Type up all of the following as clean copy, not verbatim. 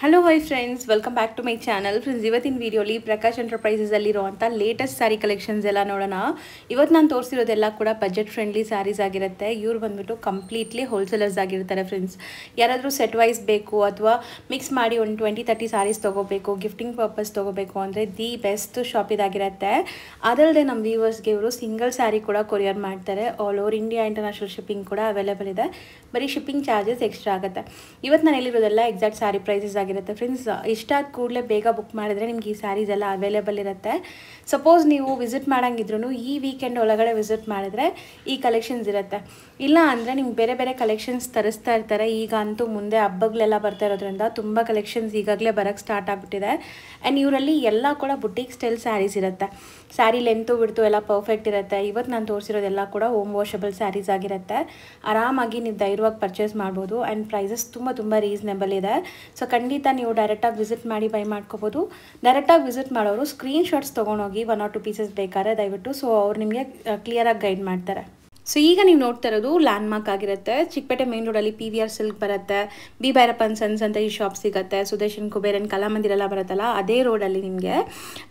Hello hi friends, welcome back to my channel. Friends, ಇವತ್ತಿನ ವಿಡಿಯೋಲಿ ಪ್ರಕಾಶ್ ಎಂಟರ್ಪ್ರೈಸಲ್ಲಿರುವಂಥ ಲೇಟೆಸ್ಟ್ ಸ್ಯಾರಿ ಕಲೆಕ್ಷನ್ಸ್ ಎಲ್ಲ ನೋಡೋಣ. ಇವತ್ತು ನಾನು ತೋರಿಸಿರೋದೆಲ್ಲ ಕೂಡ ಬಜೆಟ್ ಫ್ರೆಂಡ್ಲಿ ಸ್ಯಾರೀಸ್ ಆಗಿರುತ್ತೆ. ಇವ್ರು ಬಂದ್ಬಿಟ್ಟು ಕಂಪ್ಲೀಟ್ಲಿ ಹೋಲ್ಸೇಲರ್ಸ್ ಆಗಿರ್ತಾರೆ ಫ್ರೆಂಡ್ಸ್. ಯಾರಾದರೂ ಸೆಟ್ ವೈಸ್ ಬೇಕು ಅಥವಾ ಮಿಕ್ಸ್ ಮಾಡಿ ಒಂದು 20-30 ಸ್ಯಾರೀಸ್ ತೊಗೋಬೇಕು, ಗಿಫ್ಟಿಂಗ್ ಪರ್ಪಸ್ ತೊಗೋಬೇಕು ಅಂದರೆ ದಿ ಬೆಸ್ಟ್ ಶಾಪ್ ಇದಾಗಿರುತ್ತೆ. ಅದಲ್ಲದೆ ನಮ್ಮ ವ್ಯೂವರ್ಸ್ಗೆ ಇವರು ಸಿಂಗಲ್ ಸ್ಯಾರಿ ಕೂಡ ಕೊರಿಯರ್ ಮಾಡ್ತಾರೆ. All over India international shipping ಕೂಡ ಅವೈಲೇಬಲ್ ಇದೆ. ಬರೀ ಶಿಪ್ಪಿಂಗ್ ಚಾರ್ಜಸ್ ಎಕ್ಸ್ಟ್ರಾ ಆಗುತ್ತೆ. ಇವತ್ತು ನಾನು ಎಲ್ಲಿರೋದೆಲ್ಲ ಎಕ್ಸಾಕ್ಟ್ ಸ್ಯಾರಿ ಪ್ರೈಸಸ್ ಆಗಿರುತ್ತೆ ಫ್ರೆಂಡ್ಸ್. ಇಷ್ಟ ಆದ ಕೂಡಲೇ ಬೇಗ ಬುಕ್ ಮಾಡಿದ್ರೆ ನಿಮ್ಗೆ ಈ ಸ್ಯಾರೀಸ್ ಎಲ್ಲ ಅವೈಲೇಬಲ್ ಇರುತ್ತೆ. ಸಪೋಸ್ ನೀವು ವಿಸಿಟ್ ಮಾಡೋಂಗಿದ್ರು ಈ ವೀಕೆಂಡ್ ಒಳಗಡೆ ವಿಸಿಟ್ ಮಾಡಿದ್ರೆ ಈ ಕಲೆಕ್ಷನ್ಸ್ ಇರುತ್ತೆ. ಇಲ್ಲ ಅಂದರೆ ನಿಮ್ಗೆ ಬೇರೆ ಬೇರೆ ಕಲೆಕ್ಷನ್ಸ್ ತರಿಸ್ತಾ ಇರ್ತಾರೆ. ಈಗ ಅಂತೂ ಮುಂದೆ ಹಬ್ಬಗಳೆಲ್ಲ ಬರ್ತಾ ಇರೋದ್ರಿಂದ ತುಂಬ ಕಲೆಕ್ಷನ್ಸ್ ಈಗಾಗಲೇ ಬರೋಕ್ಕೆ ಸ್ಟಾರ್ಟ್ ಆಗಿಬಿಟ್ಟಿದೆ. ಆ್ಯಂಡ್ ಇವರಲ್ಲಿ ಎಲ್ಲ ಕೂಡ ಬುಟೀಕ್ ಸ್ಟೈಲ್ ಸ್ಯಾರೀಸ್ ಇರುತ್ತೆ. ಸ್ಯಾರಿ ಲೆಂತು ಬಿಡ್ತು ಎಲ್ಲ ಪರ್ಫೆಕ್ಟ್ ಇರುತ್ತೆ. ಇವತ್ತು ನಾನು ತೋರಿಸಿರೋದೆಲ್ಲ ಕೂಡ ಹೋಮ್ ವಾಷಬಲ್ ಸ್ಯಾರೀಸ್ ಆಗಿರುತ್ತೆ. ಆರಾಮಾಗಿ ನೀವು ಧೈರ್ಯವಾಗಿ ಪರ್ಚೇಸ್ ಮಾಡ್ಬೋದು. ಆ್ಯಂಡ್ ಪ್ರೈಸಸ್ ತುಂಬ ರೀಸನೇಬಲ್ ಇದೆ. ಸೊ ಖಂಡಿತ ನೀವು ಡೈರೆಕ್ಟಾಗಿ ವಿಸಿಟ್ ಮಾಡಿ ಬೈ ಮಾಡ್ಕೋಬೋದು. ಡೈರೆಕ್ಟಾಗಿ ವಿಸಿಟ್ ಮಾಡೋರು ಸ್ಕ್ರೀನ್ಶಾಟ್ಸ್ ತೊಗೊಂಡೋಗಿ 1 or 2 ಪೀಸಸ್ ಬೇಕಾದ್ರೆ ದಯವಿಟ್ಟು. ಸೊ ಅವ್ರು ನಿಮಗೆ ಕ್ಲಿಯರಾಗಿ ಗೈಡ್ ಮಾಡ್ತಾರೆ. ಸೊ ಈಗ ನೀವು ನೋಡ್ತಾ ಇರೋದು ಲ್ಯಾಂಡ್ ಮಾರ್ಕ್ ಆಗಿರುತ್ತೆ. ಚಿಕ್ಕಪೇಟೆ ಮೇನ್ ರೋಡಲ್ಲಿ PVR ಸಿಲ್ಕ್ ಬರುತ್ತೆ. ಬಿ ಭೈರಪ್ಪನ್ ಸನ್ಸ್ ಅಂತ ಈ ಶಾಪ್ ಸಿಗುತ್ತೆ. ಸುದರ್ಶನ್ ಕುಬೇರನ್ ಕಲಾಮಂದಿರ ಎಲ್ಲ ಬರುತ್ತಲ್ಲ ಅದೇ ರೋಡಲ್ಲಿ ನಿಮಗೆ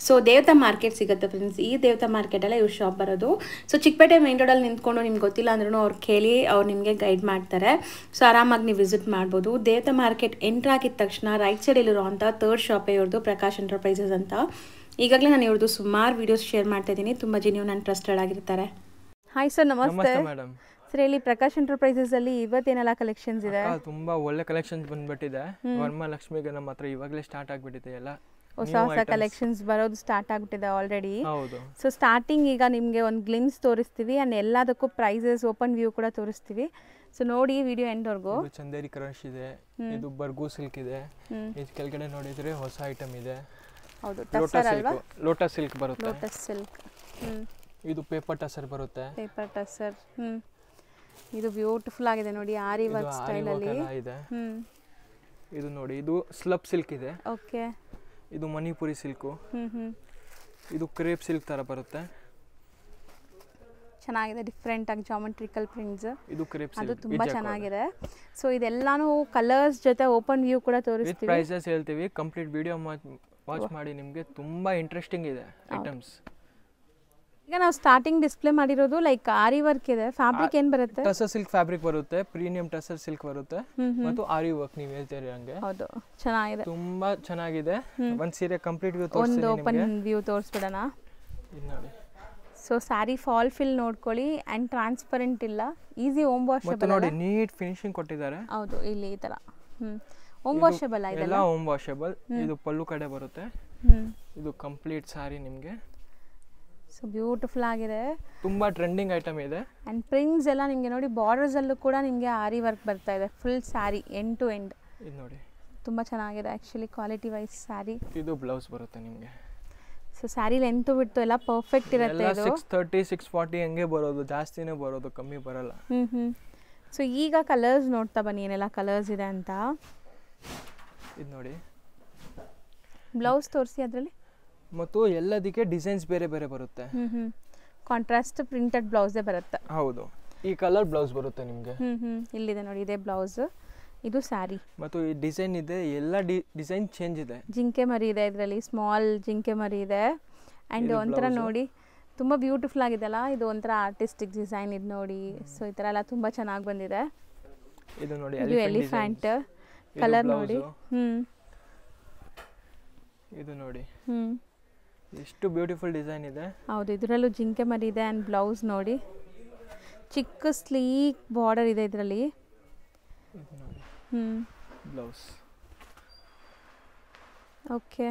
ಸೊ ದೇವತಾ ಮಾರ್ಕೆಟ್ ಸಿಗುತ್ತೆ ಫ್ರೆಂಡ್ಸ್. ಈ ದೇವತಾ ಮಾರ್ಕೆಟಲ್ಲೇ ಇವ್ರ ಶಾಪ್ ಬರೋದು. ಸೊ ಚಿಕ್ಕಪೇಟೆ ಮೇನ್ ರೋಡಲ್ಲಿ ನಿಂತ್ಕೊಂಡು ನಿಮ್ಗೆ ಗೊತ್ತಿಲ್ಲ ಅಂದ್ರೂ ಅವ್ರು ಕೇಳಿ ಅವ್ರು ನಿಮಗೆ ಗೈಡ್ ಮಾಡ್ತಾರೆ. ಸೊ ಆರಾಮಾಗಿ ನೀವು ವಿಸಿಟ್ ಮಾಡ್ಬೋದು. ದೇವತಾ ಮಾರ್ಕೆಟ್ ಎಂಟ್ರ್ ಆಗಿದ ತಕ್ಷಣ ರೈಟ್ ಸೈಡಲ್ಲಿರುವಂಥ 3rd ಶಾಪೇ ಇವ್ರದ್ದು ಪ್ರಕಾಶ್ ಎಂಟರ್ಪ್ರೈಸಸ್ ಅಂತ. ಈಗಾಗಲೇ ನಾನು ಇವ್ರದ್ದು ಸುಮಾರು ವೀಡಿಯೋಸ್ ಶೇರ್ ಮಾಡ್ತಾ ಇದ್ದೀನಿ. ತುಂಬ ಜೆನ್ಯೂನ್ ಆ್ಯಂಡ್ ಟ್ರಸ್ಟೆಡ್ ಆಗಿರ್ತಾರೆ. ಹಾಯ್ ಸರ್, ನಮಸ್ತೆ ಮೇಡಮ್. ಸರ್, ಇಲ್ಲಿ ಪ್ರಕಾಶ್ ಎಂಟರ್ಪ್ರೈಸಸ್ ಅಲ್ಲಿ ಇವತ್ತೇನೆಲ್ಲ ಕಲೆಕ್ಷನ್ಸ್ ಇದೆ? ತುಂಬಾ ಒಳ್ಳೆ ಕಲೆಕ್ಷನ್ಸ್ ಬಂದ್ಬಿಟ್ಟಿದೆ. ವರಮಹಾಲಕ್ಷ್ಮಿಗೆ ನಮ್ಮ ಹತ್ರ ಇವಾಗಲೇ ಸ್ಟಾರ್ಟ್ ಆಗ್ಬಿಟ್ಟಿದೆ. ಎಲ್ಲ ಹೊಸ ಕಲೆಕ್ಷನ್ಸ್ ಬರೋದು ಸ್ಟಾರ್ಟ್ ಆಗ್ಬಿಟ್ಟಿದೆ ಆಲ್ರೆಡಿ. ಹೌದು. ಸೊ ಸ್ಟಾರ್ಟಿಂಗ್ ಈಗ ನಿಮಗೆ ಒಂದು ಗ್ಲಿಮ್ಸ್ ತೋರಿಸ್ತೀವಿ ಅಂಡ್ ಎಲ್ಲದಕ್ಕೂ ಪ್ರೈಸಸ್ ಓಪನ್ ವ್ಯೂ ಕೂಡ ತೋರಿಸ್ತೀವಿ. ಸೊ ನೋಡಿ ವಿಡಿಯೋ ಎಂಡ್ವರೆಗೂ. ಚಂದೇರಿ ಕ್ರಶ್ ಇದೆ, ಇದು ಬರ್ಗು ಸಿಲ್ಕ್ ಇದೆ, ಇದು ಕೆಳಗಡೆ ನೋಡಿದ್ರೆ ಹೊಸ ಐಟಮ್ ಇದೆ. ಹೌದು, ಟಸರ್ ಅಲ್ವಾ? ಲೋಟಸ್ ಸಿಲ್ಕ್ ಬರುತ್ತೆ. Lotus silk. ಇದು ಪೇಪರ್ ಟಸರ್ ಬರುತ್ತೆ. ಪೇಪರ್ ಟಸರ್. ಇದು ಬ್ಯೂಟಿಫುಲ್ ಆಗಿದೆ ನೋಡಿ, ಆರಿ ವರ್ಕ್ ಸ್ಟೈಲ್ ಅಲ್ಲಿ ಇದೆ. ಇದು ನೋಡಿ, ಇದು ಸ್ಲಬ್ ಸಿಲ್ಕ್ ಇದೆ. ಓಕೆ. ಇದು ಮಣಿಪುರಿ ಸಿಲ್ಕ್. ಇದು ಕ್ರೇಪ್ ಸಿಲ್ಕ್ ತರ ಬರುತ್ತೆ. ಚೆನ್ನಾಗಿದೆ, ಡಿಫ್ರೆಂಟ್ ಆಗಿ ಜಾಮೆಟ್ರಿಕಲ್ ಪ್ರಿಂಟ್ಸ್. ಇದು ಕ್ರೇಪ್ ಸಿಲ್ಕ್, ಅದು ತುಂಬಾ ಚೆನ್ನಾಗಿದೆ. ಸೊ ಇದೆಲ್ಲಾನು ಕಲರ್ಸ್ ಜೊತೆ ಓಪನ್ ವ್ಯೂ ಕೂಡ ತೋರಿಸ್ತೀವಿ. ಪ್ರೈಸಸ್ ಹೇಳ್ತೀವಿ. ಕಂಪ್ಲೀಟ್ ವಿಡಿಯೋ ವಾಚ್ ಮಾಡಿ, ನಿಮಗೆ ತುಂಬಾ ಇಂಟ್ರೆಸ್ಟಿಂಗ್ ಇದೆ ಐಟಮ್ಸ್. ಈಗ ನಾವು ಸ್ಟಾರ್ಟಿಂಗ್ ಡಿಸ್ಪ್ಲೇ ಮಾಡಿರೋದು ಲೈಕ್ ಆರಿ ವರ್ಕ್ ಇದೆ. ಫ್ಯಾಬ್ರಿಕ್ ಏನು ಬರುತ್ತೆ? ಟಸರ್ ಸಿಲ್ಕ್ ಫ್ಯಾಬ್ರಿಕ್ ಬರುತ್ತೆ, ಪ್ರೀಮಿಯಂ ಟಸರ್ ಸಿಲ್ಕ್ ಬರುತ್ತೆ ಮತ್ತು ಆರಿ ವರ್ಕ್ ನೀವು ಹೇಳ್ತೀರಿ ಹಂಗೆ. ಹೌದು, ಚೆನ್ನಾಗಿದೆ, ತುಂಬಾ ಚೆನ್ನಾಗಿದೆ. ಒಂದು ಸೀರೆ ಕಂಪ್ಲೀಟ್ ವ್ಯೂ ತೋರಿಸ್ತೀನಿ ನಿಮಗೆ. ಒಂದು ಓಪನ್ ವ್ಯೂ ತೋರಿಸ್ಬಿಡೋಣ. ಇದು ನೋಡಿ. ಸೊ ಸ್ಯಾರಿ ಫಾಲ್ ಫಿಲ್ ನೋಡ್ಕೊಳ್ಳಿ. ಅಂಡ್ ಟ್ರಾನ್ಸ್ಪರೆಂಟ್ ಇಲ್ಲ, ಈಸಿ ಹೋಮ್ ವಾಷಬಲ್. ಮತ್ತೆ ನೋಡಿ, ನೀಟ್ ಫಿನಿಶಿಂಗ್ ಕೊಟ್ಟಿದ್ದಾರೆ. ಹೌದು, ಇಲ್ಲಿ ಈ ತರ ಹೋಮ್ ವಾಷಬಲ್ ಇದೆ. ಎಲ್ಲ ಹೋಮ್ ವಾಷಬಲ್. ಇದು ಪಲ್ಲು ಕಡೆ ಬರುತ್ತೆ. ಇದು ಕಂಪ್ಲೀಟ್ ಸ್ಯಾರಿ ನಿಮಗೆ. ಸೊ ಬ್ಯೂಟಿಫುಲ್ ಆಗಿದೆ, ತುಂಬಾ ಟ್ರೆಂಡಿಂಗ್ ಐಟಮ್ ಇದೆ. ಅಂಡ್ ಪ್ರಿಂಟ್ಸ್ ಎಲ್ಲ ನಿಮಗೆ ನೋಡಿ, ಬಾರ್ಡರ್ಸ್ ಅಲ್ಲೂ ಕೂಡ ನಿಮಗೆ ಆರಿ ವರ್ಕ್ ಬರ್ತಾ ಇದೆ. Full sari end to end. ಇದು ನೋಡಿ, ತುಂಬಾ ಚೆನ್ನಾಗಿದೆ ಆಕ್ಚುಲಿ ಕ್ವಾಲಿಟಿ ವೈಸ್ ಸ್ಯಾರಿ. ಇದು ಬ್ಲೌಸ್ ಬರುತ್ತೆ ನಿಮಗೆ. ಸೊ ಸ್ಯಾರಿ ಲೆಂತ್ ಬಿಟ್ಟು ಎಲ್ಲ ಪರ್ಫೆಕ್ಟ್ ಇರುತ್ತೆ. ಇದು 630 640 ಹಂಗೆ ಬರೋದು, ಜಾಸ್ತಿನೇ ಬರೋದು, ಕಮ್ಮಿ ಬರಲ್ಲ. ಸೊ ಈಗ ಕಲರ್ಸ್ ನೋಡ್ತಾ ಬನ್ನಿ, ಏನೆಲ್ಲ ಕಲರ್ಸ್ ಇದೆ ಅಂತ. ಇದು ನೋಡಿ, ಬ್ಲೌಸ್ ತೋರಿಸಿ ಅದರಲ್ಲಿ. ಮತ್ತು ಎಲ್ಲದಕ್ಕೆ ಡಿಸೈನ್ಸ್ ಬೇರೆ ಬೇರೆ ಬರುತ್ತೆ. ಕಾಂಟ್ರಾಸ್ಟ್ ಪ್ರಿಂಟೆಡ್ ಬ್ಲೌಸೇ ಬರುತ್ತೆ. ಹೌದು, ಈ ಕಲರ್ ಬ್ಲೌಸ್ ಬರುತ್ತೆ ನಿಮಗೆ. ಇಲ್ಲಿದೆ ನೋಡಿ, ಇದೆ ಬ್ಲೌಸ್. ಇದು ಸ್ಯಾರಿ ಮತ್ತು ಈ ಡಿಸೈನ್ ಇದೆ, ಎಲ್ಲ ಡಿಸೈನ್ ಚೇಂಜ್ ಇದೆ. ಜಿಂಕೆ ಮರಿ ಇದೆ ಇದರಲ್ಲಿ, ಸ್ಮಾಲ್ ಜಿಂಕೆ ಮರಿ ಇದೆ. ಆ್ಯಂಡ್ ಒಂಥರ ನೋಡಿ ತುಂಬ ಬ್ಯೂಟಿಫುಲ್ ಆಗಿದೆಲ್ಲ. ಇದು ಒಂಥರ ಆರ್ಟಿಸ್ಟಿಕ್ ಡಿಸೈನ್ ಇದು ನೋಡಿ. ಸೊ ಈ ಥರ ಎಲ್ಲ ತುಂಬ ಚೆನ್ನಾಗಿ ಬಂದಿದೆ. ಇದು ನೋಡಿ, ಇದು ಎಲಿಫೆಂಟ್ ಕಲರ್ ನೋಡಿ. ಇದು ನೋಡಿ, ಎಷ್ಟು ಬ್ಯೂಟಿಫುಲ್ ಡಿಸೈನ್ ಇದೆ. ಹೌದು, ಇದರಲ್ಲೂ ಜಿಂಕೆ ಮರಿ ಇದೆ. ಆ್ಯಂಡ್ ಬ್ಲೌಸ್ ನೋಡಿ, ಚಿಕ್ಕ ಸ್ಲೀಕ್ ಬಾರ್ಡರ್ ಇದೆ ಇದರಲ್ಲಿ. Blouse okay.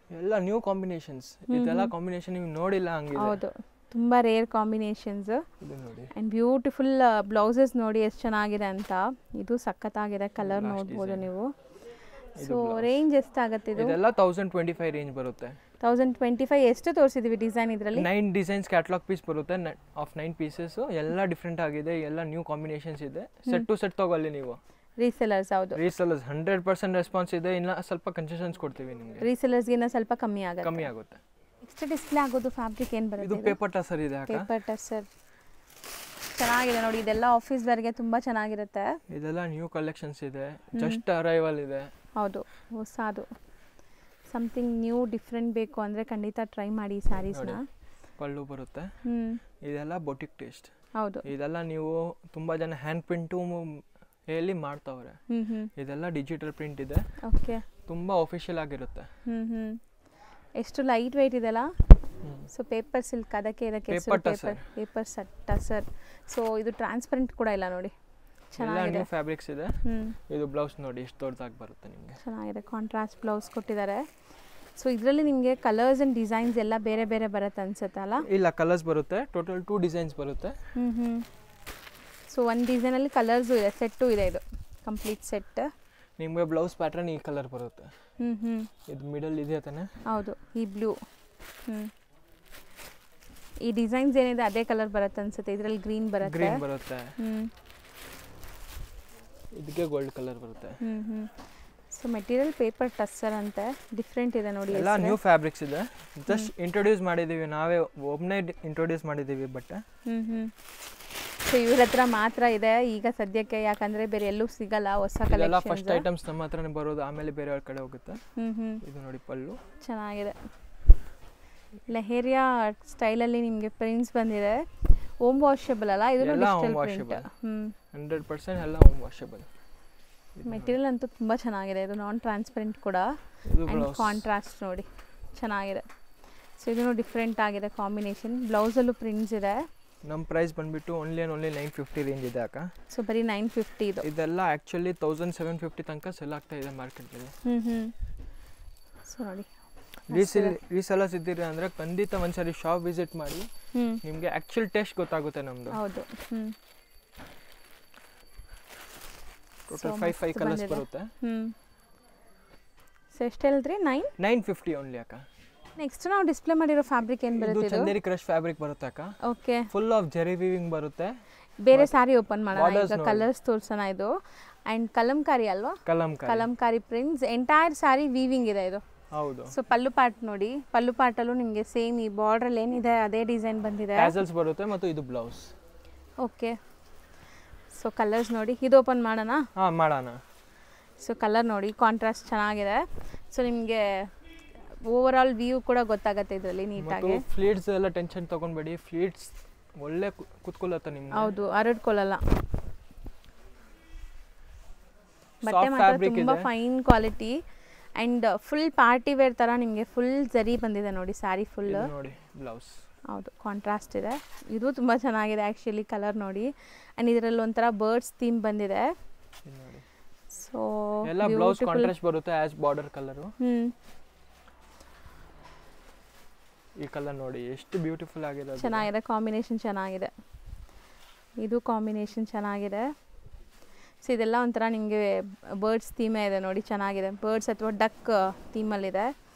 ಎಲ್ಲ ನ್ಯೂ ಕಾಂಬಿನೇಷನ್ಸ್. ಇದೆಲ್ಲ ಕಾಂಬಿನೇಷನ್ ನೀವು ನೋಡಿಲ್ಲ ಹಂಗಿದೆ. ಹೌದು, ತುಂಬ ರೇರ್ ಕಾಂಬಿನೇಷನ್ಸ್. ಇದು ನೋಡಿ, ಆ್ಯಂಡ್ ಬ್ಯೂಟಿಫುಲ್ ಬ್ಲೌಸಸ್ ನೋಡಿ ಎಷ್ಟು ಚೆನ್ನಾಗಿದೆ ಅಂತ. ಇದು ಸಖತ್ತಾಗಿದೆ, ಕಲರ್ ನೋಡ್ಬೋದು ನೀವು. ಸೊ ರೇಂಜ್ ಎಷ್ಟಾಗುತ್ತೆ ಇದು? ಇದೆಲ್ಲ 1025 ರೇಂಜ್ ಬರುತ್ತೆ. 1025 ಎಷ್ಟು ತೋರಿಸಿದೀವಿ ಡಿಸೈನ್ ಇದರಲ್ಲಿ? 9 ಡಿಸೈನ್ಸ್ ಕ್ಯಾಟಲಾಗ್ ಪೀಸ್ ಬರುತ್ತೆ. ಆಫ್ 9 ಪೀಸಸ್ ಎಲ್ಲ ಡಿಫ್ರೆಂಟ್ ಆಗಿದೆ, ಎಲ್ಲ ನ್ಯೂ ಕಾಂಬಿನೇಷನ್ಸ್ ಇದೆ. ಸೆಟ್ ಟು ಸೆಟ್ ತಗೊಳ್ಳಿ ನೀವು. ರೀಸೆಲರ್ಸ್. ಹೌದು, ರೀಸೆಲರ್ಸ್ 100% ರೆಸ್ಪಾನ್ಸ್ ಇದೆ. ಇನ್ನ ಸ್ವಲ್ಪ ಕನ್ಸೆಷನ್ಸ್ ಕೊಡ್ತೀವಿ ನಿಮಗೆ. ರೀಸೆಲರ್ಸ್ಗೆ ಇನ್ನ ಸ್ವಲ್ಪ ಕಮ್ಮಿ ಆಗುತ್ತೆ. ನೆಕ್ಸ್ಟ್ ಡಿಸ್ಪ್ಲೇ ಆಗೋದು ಫ್ಯಾಬ್ರಿಕ್ ಏನು ಬರುತ್ತೆ? ಇದು ಪೇಪರ್ ಟಸರ್ ಇದೆ. ಪೇಪರ್ ಟಸರ್ ಚೆನ್ನಾಗಿದೆ ನೋಡಿ. ಇದೆಲ್ಲ ಆಫೀಸ್ ವೇರ್ಗೆ ತುಂಬಾ ಚೆನ್ನಾಗಿರುತ್ತೆ. ಇದೆಲ್ಲ ನ್ಯೂ ಕಲೆಕ್ಷನ್ಸ್ ಇದೆ, ಜಸ್ಟ್ ಅರೈವಲ್ ಇದೆ. ಹೌದು, ಹೊಸದು ಸಮಥಿಂಗ್ ನ್ಯೂ ಡಿಫ್ರೆಂಟ್ ಬೇಕು ಅಂದರೆ ಖಂಡಿತ ಟ್ರೈ ಮಾಡಿ ಈ ಸ್ಯಾರೀಸ್ನ. ಪಲ್ಲು ಬರುತ್ತೆ. ಇದೆಲ್ಲ ಬೊಟಿಕ್ ಟೇಸ್ಟ್. ಹೌದು, ಇದೆಲ್ಲ ನೀವು ತುಂಬ ಜನ ಹ್ಯಾಂಡ್ ಪ್ರಿಂಟು ಹೇಳಿ ಮಾಡ್ತಾವ್ರೆ. ಇದೆಲ್ಲ ಡಿಜಿಟಲ್ ಪ್ರಿಂಟ್ ಇದೆ. ಓಕೆ, ತುಂಬ ಅಫಿಷಿಯಲ್ ಆಗಿರುತ್ತೆ. ಎಷ್ಟು ಲೈಟ್ ವೆಯ್ಟ್ ಇದೆಲ್ಲ. ಸೊ ಪೇಪರ್ ಸಿಲ್ಕ್, ಅದಕ್ಕೆ ಇದಕ್ಕೆ ಪೇಪರ್ ಟಸರ್. ಸೊ ಇದು ಟ್ರಾನ್ಸ್ಪರೆಂಟ್ ಕೂಡ ಇಲ್ಲ ನೋಡಿ, ಚೆನ್ನಾಗಿದೆ. ನ್ಯೂ ಫ್ಯಾಬ್ರಿಕ್ಸ್ ಇದೆ. ಇದು ಬ್ಲೌಸ್ ನೋಡಿ ಎಷ್ಟು ದೊಡ್ಡದಾಗಿ ಬರುತ್ತೆ ನಿಮಗೆ. ಚೆನ್ನಾಗಿದೆ, ಕಾಂಟ್ರಾಸ್ಟ್ ಬ್ಲೌಸ್ ಕೊಟ್ಟಿದ್ದಾರೆ. ಸೊ ಇದರಲ್ಲಿ ನಿಮಗೆ ಕಲರ್ಸ್ ಆ್ಯಂಡ್ ಡಿಸೈನ್ಸ್ ಎಲ್ಲ ಬೇರೆ ಬೇರೆ ಬರುತ್ತೆ ಅನ್ಸುತ್ತಲ್ಲ. ಇಲ್ಲ, ಕಲರ್ಸ್ ಬರುತ್ತೆ. ಟೋಟಲ್ 2 ಡಿಸೈನ್ಸ್ ಬರುತ್ತೆ. ಸೊ ಒಂದು ಡಿಸೈನಲ್ಲಿ ಕಲರ್ಸು ಇದೆ, ಸೆಟ್ಟು ಇದೆ. ಇದು ಕಂಪ್ಲೀಟ್ ಸೆಟ್. ನಿಮಗೆ ಬ್ಲೌಸ್ ಪ್ಯಾಟರ್ನ್ ಈ ಕಲರ್ ಬರುತ್ತೆ. ಇದು ಮಿಡಲ್ ಇದೆ ತಾನೆ. ಹೌದು, ಈ ಬ್ಲೂ. ಈ ಡಿಸೈನ್ಸ್ ಏನಿದೆ ಅದೇ ಕಲರ್ ಬರುತ್ತೆ ಅನ್ಸುತ್ತೆ. ಇದರಲ್ಲಿ ಗ್ರೀನ್ ಬರುತ್ತೆ. ಇದಕ್ಕೆ ಗೋಲ್ಡ್ ಕಲರ್ ಬರುತ್ತೆ. ಸೊ ಮೆಟೀರಿಯಲ್ ಪೇಪರ್ ಟಸ್ಸರ್ ಅಂತೆ, ಡಿಫ್ರೆಂಟ್ ಇದೆ ನೋಡಿ. ಎಲ್ಲ ನ್ಯೂ ಫ್ಯಾಬ್ರಿಕ್ಸ್ ಇದೆ. ಜಸ್ಟ್ ಇಂಟ್ರೊಡ್ಯೂಸ್ ಮಾಡಿದ್ದೀವಿ, ನಾವೇ ಒಬ್ಬನೇ ಇಂಟ್ರೊಡ್ಯೂಸ್ ಮಾಡಿದ್ದೀವಿ. ಬಟ್ ಸೊ ಇವ್ರ ಹತ್ರ ಮಾತ್ರ ಇದೆ ಈಗ ಸದ್ಯಕ್ಕೆ, ಯಾಕಂದ್ರೆ ಬೇರೆ ಎಲ್ಲೂ ಸಿಗಲ್ಲ ಹೊಸ ಕಲೆಕ್ಷನ್. ಫಸ್ಟ್ ಐಟಮ್ಸ್ ನಮ್ಮ ಹತ್ರನೇ ಬರೋದು, ಆಮೇಲೆ ಬೇರೆ ಕಡೆ ಹೋಗುತ್ತೆ. ಇದು ನೋಡಿ ಪಲ್ಲು ಚೆನ್ನಾಗಿದೆ. ಲೆಹೇರಿಯಾ ಸ್ಟೈಲಲ್ಲಿ ನಿಮಗೆ ಪ್ರಿಂಟ್ಸ್ ಬಂದಿದೆ. ಹೋಮ್ ವಾಷಬಲ್ ಅಲ್ಲ ಇದು? ಎಲ್ಲ ಹೋಮ್ ವಾಷಬಲ್, 100% ಎಲ್ಲ ಹೋಮ್ ವಾಷಬಲ್. ಮೆಟೀರಿಯಲ್ ಅಂತೂ ತುಂಬ ಚೆನ್ನಾಗಿದೆ. ಇದು ನಾನ್ ಟ್ರಾನ್ಸ್ಪರೆಂಟ್ ಕೂಡ, ಆ್ಯಂಡ್ ಕಾಂಟ್ರಾಸ್ಟ್ ನೋಡಿ ಚೆನ್ನಾಗಿದೆ. ಸೊ ಇದೂ ಡಿಫ್ರೆಂಟ್ ಆಗಿದೆ ಕಾಂಬಿನೇಷನ್. ಬ್ಲೌಸಲ್ಲೂ ಪ್ರಿಂಟ್ಸ್ ಇದೆ. ನಮ್ಮ ಪ್ರೈಸ್ ಬಂದ್ಬಿಟ್ಟು ಓನ್ಲಿ 950 ರೇಂಜ್ ಇದೆ ಅಕ್ಕ. ಸೊ ಬರೀ 950 ಇದು. ಇದೆಲ್ಲ ಆ್ಯಕ್ಚುಲಿ 1750 ತನಕ ಸೆಲ್ ಆಗ್ತಾ ಇದೆ ಮಾರ್ಕೆಟಲ್ಲಿ. ಸೊ ನೋಡಿ, ರೀಸೆಲ್ಲರ್ಸ್ ಇದ್ದೀರಿ ಅಂದರೆ ಖಂಡಿತ ಒಂದ್ಸರಿ ಶಾಪ್ ವಿಸಿಟ್ ಮಾಡಿ, ನಿಮಗೆ ಆ್ಯಕ್ಚುಲ್ ಟೇಸ್ಟ್ ಗೊತ್ತಾಗುತ್ತೆ ನಮ್ಮದು. ಹೌದು. ಟೋಟಲ್ 5 ಕಲರ್ಸ್ ಬರುತ್ತೆ. ಸೊ ಎಷ್ಟು ಹೇಳಿದ್ರಿ? 950 ಓನ್ಲಿ ಅಕ್ಕ. ನೆಕ್ಸ್ಟ್ ನಾವು ಡಿಸ್ಪ್ಲೇ ಮಾಡಿರೋ ಫ್ಯಾಬ್ರಿಕ್ ಏನು ಬರುತ್ತೆ? ಇದು ಚಂದೇರಿ ಕ್ರಶ್ ಫ್ಯಾಬ್ರಿಕ್ ಬರುತ್ತೆ ಅಕ್ಕ. ಓಕೆ, ಫುಲ್ ಆಫ್ ಜರಿ ವೀವಿಂಗ್ ಬರುತ್ತೆ. ಬೇರೆ ಸಾರಿ ಓಪನ್ ಮಾಡೋಣ ಈಗ, ಕಲರ್ಸ್ ತೋರ್ಸೋಣ. ಇದು ಆ್ಯಂಡ್ ಕಲಂಕಾರಿ ಅಲ್ವಾ? ಕಲಂಕಾರಿ ಪ್ರಿಂಟ್ಸ್, ಎಂಟೈರ್ ಸಾರಿ ವೀವಿಂಗ್ ಇದೆ ಇದು. ಹೌದು. ಸೊ ಪಲ್ಲು ಪಾರ್ಟ್ ನೋಡಿ, ಪಲ್ಲು ಪಾರ್ಟಲ್ಲೂ ನಿಮಗೆ ಸೇಮ್ ಈ ಬಾರ್ಡ್ರಲ್ಲಿ ಏನಿದೆ ಅದೇ ಡಿಸೈನ್ ಬಂದಿದೆ. ಟ್ಯಾಸಲ್ಸ್ ಬರುತ್ತೆ ಮತ್ತು ಇದು ಬ್ಲೌಸ್. ಓಕೆ, ಸೊ ಕಲರ್ಸ್ ನೋಡಿ. ಇದು ಓಪನ್ ಮಾಡೋಣ? ಹಾಂ, ಮಾಡೋಣ. ಸೊ ಕಲರ್ ನೋಡಿ, ಕಾಂಟ್ರಾಸ್ಟ್ ಚೆನ್ನಾಗಿದೆ. ಸೊ ನಿಮಗೆ ಓವರ್ ಆಲ್ ವ್ಯೂ ಕೂಡ ಗೊತ್ತಾಗುತ್ತೆ ಇದರಲ್ಲಿ ನೀಟಾಗಿ. ಫ್ಲೀಟ್ಸ್ ಎಲ್ಲ ಟೆನ್ಷನ್ ತಗೊಂಡ್ಬೇಡಿ, ಫ್ಲೀಟ್ಸ್ ಒಳ್ಳೆ ಕುತ್ಕೊಳ್ಳುತ್ತೆ ನಿಮ್ಗೆ. ಹೌದು, ಹರಡ್ಕೊಳ್ಳಲ್ಲ. ಬಟ್ಟೆ ಮಾತ್ರ ತುಂಬ fine quality and full party wear ಥರ ನಿಮಗೆ ಫುಲ್ ಜರಿ ಬಂದಿದೆ ನೋಡಿ ಸ್ಯಾರಿ ಫುಲ್. ನೋಡಿ ಬ್ಲೌಸ್. ಹೌದು, ಕಾಂಟ್ರಾಸ್ಟ್ ಇದೆ. ಇದು ತುಂಬ ಚೆನ್ನಾಗಿದೆ ಆ್ಯಕ್ಚುಲಿ ಕಲರ್ ನೋಡಿ. ಆ್ಯಂಡ್ ಇದರಲ್ಲಿ ಒಂಥರ ಬರ್ಡ್ಸ್ ಥೀಮ್ ಬಂದಿದೆ. ಸೊ ಎಲ್ಲ ಬ್ಲೌಸ್ ಕಾಂಟ್ರಾಸ್ಟ್ ಬರುತ್ತೆ ಆಸ್ ಬಾರ್ಡರ್ ಕಲರು. ಈ ಕಲರ್ ನೋಡಿ ಎಷ್ಟು ಬ್ಯೂಟಿಫುಲ್ ಆಗಿದೆ. ಚೆನ್ನಾಗಿದೆ, ಕಾಂಬಿನೇಷನ್ ಚೆನ್ನಾಗಿದೆ. ಇದು ಕಾಂಬಿನೇಷನ್ ಚೆನ್ನಾಗಿದೆ. ಸೊ ಇದೆಲ್ಲ ಒಂಥರ ನಿಮಗೆ ಬರ್ಡ್ಸ್ ಥೀಮೇ ಇದೆ ನೋಡಿ, ಚೆನ್ನಾಗಿದೆ. ಬರ್ಡ್ಸ್ ಅಥವಾ ಡಕ್ ಥೀಮಲ್ಲಿದೆ.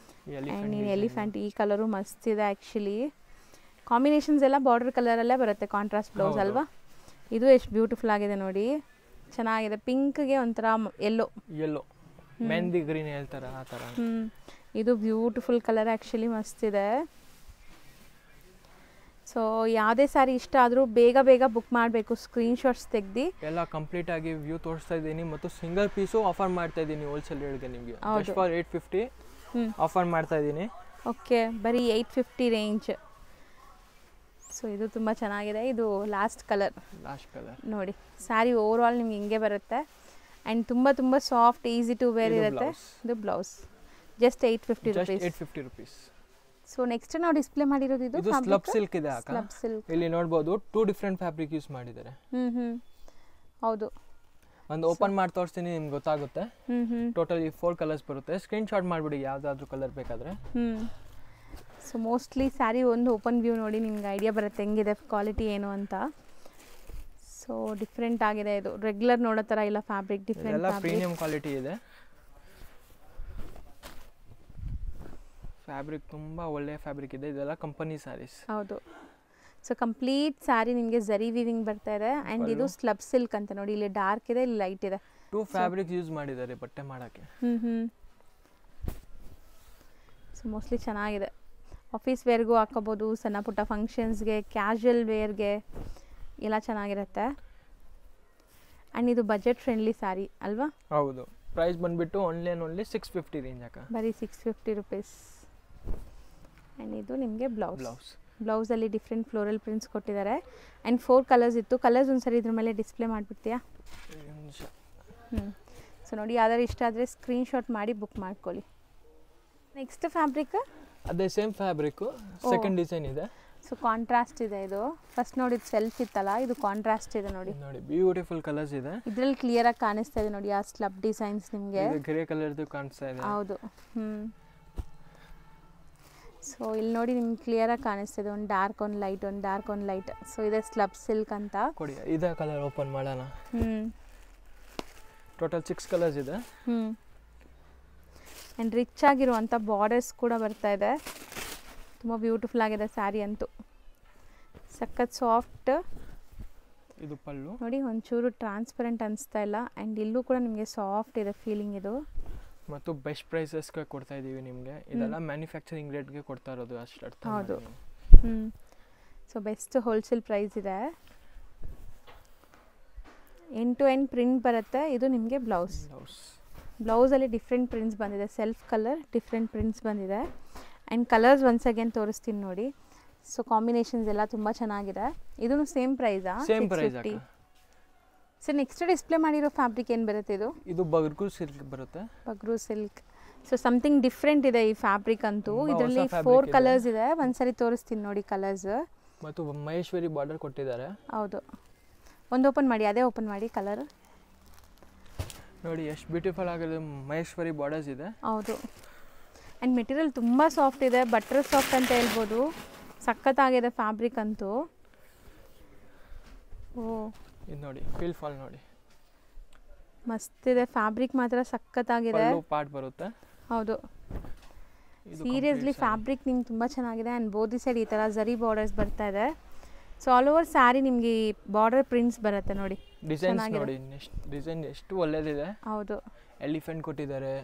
ಆ್ಯಂಡ್ ನೀನು ಎಲಿಫೆಂಟ್, ಈ ಕಲರು ಮಸ್ತ್ ಇದೆ ಆ್ಯಕ್ಚುಲಿ. ಕಾಂಬಿನೇಷನ್ಸ್ ಎಲ್ಲ ಬಾರ್ಡರ್ ಕಲರಲ್ಲೇ ಬರುತ್ತೆ, ಕಾಂಟ್ರಾಸ್ಟ್ ಬ್ಲೌಸ್ ಅಲ್ವಾ? ಇದು ಎಷ್ಟು ಬ್ಯೂಟಿಫುಲ್ ಆಗಿದೆ ನೋಡಿ, ಚೆನ್ನಾಗಿದೆ. ಪಿಂಕ್ಗೆ ಒಂಥರ ಎಲ್ಲೋ ಮೆಹಂದಿ ಗ್ರೀನ್ ಹೇಳ್ತಾರೆ ಆ ಥರ. ಇದು ಬ್ಯೂಟಿಫುಲ್ ಕಲರ್ ಆ್ಯಕ್ಚುಲಿ, ಮಸ್ತ್ ಇದೆ. ಸೊ ಯಾವುದೇ ಸಾರಿ ಇಷ್ಟ ಆದರೂ ಬೇಗ ಬೇಗ ಬುಕ್ ಮಾಡಬೇಕು, ಸ್ಕ್ರೀನ್ಶಾಟ್ಸ್ ತೆಗ್ದು. ಎಲ್ಲ ಕಂಪ್ಲೀಟ್ ಆಗಿ ವ್ಯೂ ತೋರಿಸ್ತಾ ಇದ್ದೀನಿ ಮತ್ತು ಸಿಂಗಲ್ ಪೀಸು ಆಫರ್ ಮಾಡ್ತಾ ಇದ್ದೀನಿ ಹೋಲ್ಸೇಲ್ ರೇಟ್ಗೆ ನಿಮಗೆ. ಜಸ್ಟ್ ಫಾರ್ 850 ಆಫರ್ ಮಾಡ್ತಾ ಇದ್ದೀನಿ. ಓಕೆ, ಬರೀ 850 ರೇಂಜ್. ಸೊ ಇದು ತುಂಬ ಚೆನ್ನಾಗಿದೆ. ಇದು ಲಾಸ್ಟ್ ಕಲರ್ ನೋಡಿ. ಸ್ಯಾರಿ ಓವರ್ ಆಲ್ ನಿಮ್ಗೆ ಹಿಂಗೆ ಬರುತ್ತೆ ಆ್ಯಂಡ್ ತುಂಬ ತುಂಬ ಸಾಫ್ಟ್, ಈಸಿ ಟು ವೇರ್ ಇರುತ್ತೆ. ಇದು blouse just 850 rupees. So next ನಾವು ಡಿಸ್ಪ್ಲೇ ಮಾಡಿರೋದು ಇದು ಸ್ಲಬ್ ಸಿಲ್ಕ್ ಇದೆ ಅಕ್ಕ. ಇಲ್ಲಿ ನೋಡಬಹುದು 2 ಡಿಫರೆಂಟ್ ಫ್ಯಾಬ್ರಿಕ್ ಯೂಸ್ ಮಾಡಿದ್ದಾರೆ. ಹೌದು, ಒಂದು ಓಪನ್ ಮಾಡಿ ತೋರಿಸ್ತೀನಿ, ನಿಮ್ಗೆ ಗೊತ್ತಾಗುತ್ತೆ. ಟೋಟಲ್ 4 ಕಲರ್ಸ್ ಬರುತ್ತೆ. ಸ್ಕ್ರೀನ್ ಶಾಟ್ ಮಾಡಿಬಿಡಿ ಯಾವುದಾದ್ರೂ ಕಲರ್ ಬೇಕಾದರೆ. ಸೊ ಮೋಸ್ಟ್ಲಿ ಸ್ಯಾರಿ ಒಂದು ಓಪನ್ ವ್ಯೂ ನೋಡಿ ನಿಮ್ಗೆ ಐಡಿಯಾ ಬರುತ್ತೆ ಹೆಂಗಿದೆ ಕ್ವಾಲಿಟಿ ಏನು ಅಂತ. ಸೊ ಡಿಫ್ರೆಂಟ್ ಆಗಿದೆ. ಇದು ರೆಗ್ಯುಲರ್ ನೋಡೋ ಥರ ಇಲ್ಲ ಫ್ಯಾಬ್ರಿಕ್, ಡಿಫ್ರೆಂಟ್ ಎಲ್ಲ ಪ್ರೀಮಿಯಂ ಕ್ವಾಲಿಟಿ ಇದೆ. ಫ್ಯಾಬ್ರಿಕ್ ತುಂಬ ಒಳ್ಳೆ ಫ್ಯಾಬ್ರಿಕ್ ಇದೆ. ಇದೆಲ್ಲ ಕಂಪನಿ ಸ್ಯಾರೀಸ್. ಹೌದು. ಸೊ ಕಂಪ್ಲೀಟ್ ಸ್ಯಾರಿ ನಿಮಗೆ ಜರಿ ವೀವಿಂಗ್ ಬರ್ತಾ ಇದೆ ಆ್ಯಂಡ್ ಇದು ಸ್ಲಬ್ ಸಿಲ್ಕ್ ಅಂತ ನೋಡಿ. ಇಲ್ಲಿ ಡಾರ್ಕ್ ಇದೆ, ಇಲ್ಲಿ ಲೈಟ್ ಇದೆ. 2 ಫ್ಯಾಬ್ರಿಕ್ ಯೂಸ್ ಮಾಡಿದ್ದಾರೆ ಬಟ್ಟೆ ಮಾಡೋಕ್ಕೆ. ಸೊ ಮೋಸ್ಟ್ಲಿ ಚೆನ್ನಾಗಿದೆ. ಆಫೀಸ್ ವೇರ್ಗೂ ಹಾಕೋಬೋದು, ಸಣ್ಣ ಪುಟ್ಟ ಫಂಕ್ಷನ್ಸ್ಗೆ, ಕ್ಯಾಶುವಲ್ ವೇರ್ಗೆ ಎಲ್ಲ ಚೆನ್ನಾಗಿರುತ್ತೆ. ಆ್ಯಂಡ್ ಇದು ಬಜೆಟ್ ಫ್ರೆಂಡ್ಲಿ ಸ್ಯಾರಿ ಅಲ್ವಾ? ಹೌದು. ಪ್ರೈಸ್ ಬಂದ್ಬಿಟ್ಟು ಓನ್ಲಿ 650 ರೇಂಜ್ ಅಕ್ಕ. ಬರೀ 650 ರುಪೀಸ್. ಆ್ಯಂಡ್ ಇದು ನಿಮಗೆ ಬ್ಲೌಸ್. ಬ್ಲೌಸಲ್ಲಿ ಡಿಫ್ರೆಂಟ್ ಫ್ಲೋರಲ್ ಪ್ರಿಂಟ್ಸ್ ಕೊಟ್ಟಿದ್ದಾರೆ. ಆ್ಯಂಡ್ 4 ಕಲರ್ಸ್ ಇತ್ತು. ಕಲರ್ಸ್ ಒಂದ್ಸರಿ ಇದ್ರ ಮೇಲೆ ಡಿಸ್ಪ್ಲೇ ಮಾಡಿಬಿಡ್ತೀಯಾ? ಸೊ ನೋಡಿ, ಯಾವ್ದಾದ್ರು ಇಷ್ಟ ಆದರೆ ಸ್ಕ್ರೀನ್ಶಾಟ್ ಮಾಡಿ ಬುಕ್ ಮಾಡ್ಕೊಳ್ಳಿ. ನೆಕ್ಸ್ಟ್ ಫ್ಯಾಬ್ರಿಕ್ ಅದೇ ಸೇಮ್ ಫ್ಯಾಬ್ರಿಕ್ಕು, ಸೆಕೆಂಡ್ ಡಿಸೈನ್ ಇದೆ. ಸೊ ಕಾಂಟ್ರಾಸ್ಟ್ ಇದೆ ಇದು. ಫಸ್ಟ್ ನೋಡಿ ಸೆಲ್ಫ್ ಇತ್ತಲ್ಲ, ಇದು ಕಾಂಟ್ರಾಸ್ಟ್ ಇದೆ ನೋಡಿ. ನೋಡಿ ಬ್ಯೂಟಿಫುಲ್ ಕಲರ್ಸ್ ಇದೆ. ಇದರಲ್ಲಿ ಕ್ಲಿಯರ್ ಆಗಿ ಕಾಣಿಸ್ತಾ ಇದೆ ನೋಡಿ ಆ ಸ್ಲಬ್ ಡಿಸೈನ್ಸ್ ನಿಮಗೆ. ಗ್ರೇ ಕಲರ್ದು ಕಾಣಿಸ್ತಾ ಇದೆ. ಹೌದು. ಸೊ ಇಲ್ಲಿ ನೋಡಿ ನಿಮ್ಗೆ ಕ್ಲಿಯರ್ ಆಗಿ ಕಾಣಿಸ್ತಾ ಇದೆ. ಒಂದು ಡಾರ್ಕ್, ಒಂದು ಲೈಟ್, ಒಂದು ಡಾರ್ಕ್, ಒಂದು ಲೈಟ್. ಸೊ ಇದೆ ಸ್ಲಬ್ ಸಿಲ್ಕ್ ಅಂತ. ಕೊಡಿ, ಇದೇ ಕಲರ್ ಓಪನ್ ಮಾಡೋಣ. ಟೋಟಲ್ 6 ಕಲರ್ಸ್ ಇದೆ. ಆ್ಯಂಡ್ ರಿಚ್ ಆಗಿರುವಂಥ ಬಾರ್ಡರ್ಸ್ ಕೂಡ ಬರ್ತಾ ಇದೆ. ತುಂಬ ಬ್ಯೂಟಿಫುಲ್ ಆಗಿದೆ ಸ್ಯಾರಿ ಅಂತೂ. ಸಖತ್ ಸಾಫ್ಟ್. ಇದು ಪಲ್ಲು ನೋಡಿ, ಒಂಚೂರು ಟ್ರಾನ್ಸ್ಪರೆಂಟ್ ಅನಿಸ್ತಾ ಇಲ್ಲ. ಆ್ಯಂಡ್ ಇಲ್ಲೂ ಕೂಡ ನಿಮಗೆ ಸಾಫ್ಟ್ ಇದೆ ಫೀಲಿಂಗ್ ಇದು. ಮತ್ತು ಬೆಸ್ಟ್ ಪ್ರೈಸಸ್ಗೆ ಕೊಡ್ತಾ ಇದ್ದೀವಿ ನಿಮಗೆ. ಇದೆಲ್ಲ ಮ್ಯಾನುಫ್ಯಾಕ್ಚರಿಂಗ್ ರೇಟ್ಗೆ ಕೊಡ್ತಾ ಇರೋದು ಅಷ್ಟು ಅರ್ಥ. ಹೌದು. ಸೊ ಬೆಸ್ಟ್ ಹೋಲ್ಸೇಲ್ ಪ್ರೈಸ್ ಇದೆ. ಎಂಡ್ ಟು ಎಂಡ್ ಪ್ರಿಂಟ್ ಬರುತ್ತೆ. ಇದು ನಿಮಗೆ ಬ್ಲೌಸಲ್ಲಿ ಡಿಫ್ರೆಂಟ್ ಪ್ರಿಂಟ್ಸ್ ಬಂದಿದೆ. ಸೆಲ್ಫ್ ಕಲರ್ ಡಿಫ್ರೆಂಟ್ ಪ್ರಿಂಟ್ಸ್ ಬಂದಿದೆ. ಆ್ಯಂಡ್ ಕಲರ್ಸ್ ಒನ್ಸ್ ಅಗೇನ್ ತೋರಿಸ್ತೀನಿ ನೋಡಿ. ಸೊ ಕಾಂಬಿನೇಷನ್ಸ್ ಎಲ್ಲ ತುಂಬ ಚೆನ್ನಾಗಿದೆ. ಇದೂ ಸೇಮ್ ಪ್ರೈಸಾ? Same price. Sir next display ಮಾಡಿರೋ ಫ್ಯಾಬ್ರಿಕ್ ಏನು ಬರುತ್ತೆ ಇದು? ಇದು ಬಗ್ರೂ ಸಿಲ್ಕ್ ಬರುತ್ತೆ. Bagru silk. So something different ಇದೆ ಈ ಫ್ಯಾಬ್ರಿಕ್ ಅಂತೂ. ಇದರಲ್ಲಿ 4 ಕಲರ್ಸ್ ಇದೆ. ಒಂದ್ಸರಿ ತೋರಿಸ್ತೀನಿ ನೋಡಿ ಕಲರ್ಸ್. ಮತ್ತು ಮಹೇಶ್ವರಿ ಬಾರ್ಡರ್ ಕೊಟ್ಟಿದ್ದಾರೆ. ಹೌದು. ಒಂದು ಓಪನ್ ಮಾಡಿ, ಅದೇ ಓಪನ್ ಮಾಡಿ ಕಲರ್ ನೋಡಿ ಎಷ್ಟು ಬ್ಯೂಟಿಫುಲ್ ಆಗಿದೆ. ಮಹೇಶ್ವರಿ ಬಾರ್ಡರ್ಸ್ ಇದೆ. ಹೌದು. ಆ್ಯಂಡ್ ಮೆಟೀರಿಯಲ್ ತುಂಬ ಸಾಫ್ಟ್ ಇದೆ. ಬಟರ್ ಸಾಫ್ಟ್ ಅಂತ ಹೇಳ್ಬೋದು. ಸಖತ್ತಾಗಿದೆ ಫ್ಯಾಬ್ರಿಕ್ ಅಂತೂ. ಇದು ನೋಡಿ ಫಾಲ್ ನೋಡಿ, ಮಸ್ತಿದೆ ಫ್ಯಾಬ್ರಿಕ್ ಮಾತ್ರ. ಸಖತ್ತಾಗಿದೆ. ಪಾರ್ಟ್ ಬರುತ್ತೆ. ಹೌದು. ಸೀರಿಯಸ್ಲಿ ಫ್ಯಾಬ್ರಿಕ್ ನಿಮ್ಗೆ ತುಂಬ ಚೆನ್ನಾಗಿದೆ. ಆ್ಯಂಡ್ ಬೋದಿ ಸೈಡ್ ಈ ಥರ ಝರಿ ಬಾರ್ಡರ್ಸ್ ಬರ್ತಾ ಇದೆ. ಸೊ ಆಲ್ ಓವರ್ ಸ್ಯಾರಿ ನಿಮಗೆ ಬಾರ್ಡರ್ ಪ್ರಿಂಟ್ಸ್ ಬರುತ್ತೆ ನೋಡಿ. ಡಿಸೈನ್ಸ್ ನೋಡಿ, ಡಿಸೈನ್ ಎಷ್ಟು ಒಳ್ಳೆದಿದೆ. ಹೌದು. ಎಲಿಫೆಂಟ್ ಕೊಟ್ಟಿದ್ದಾರೆ,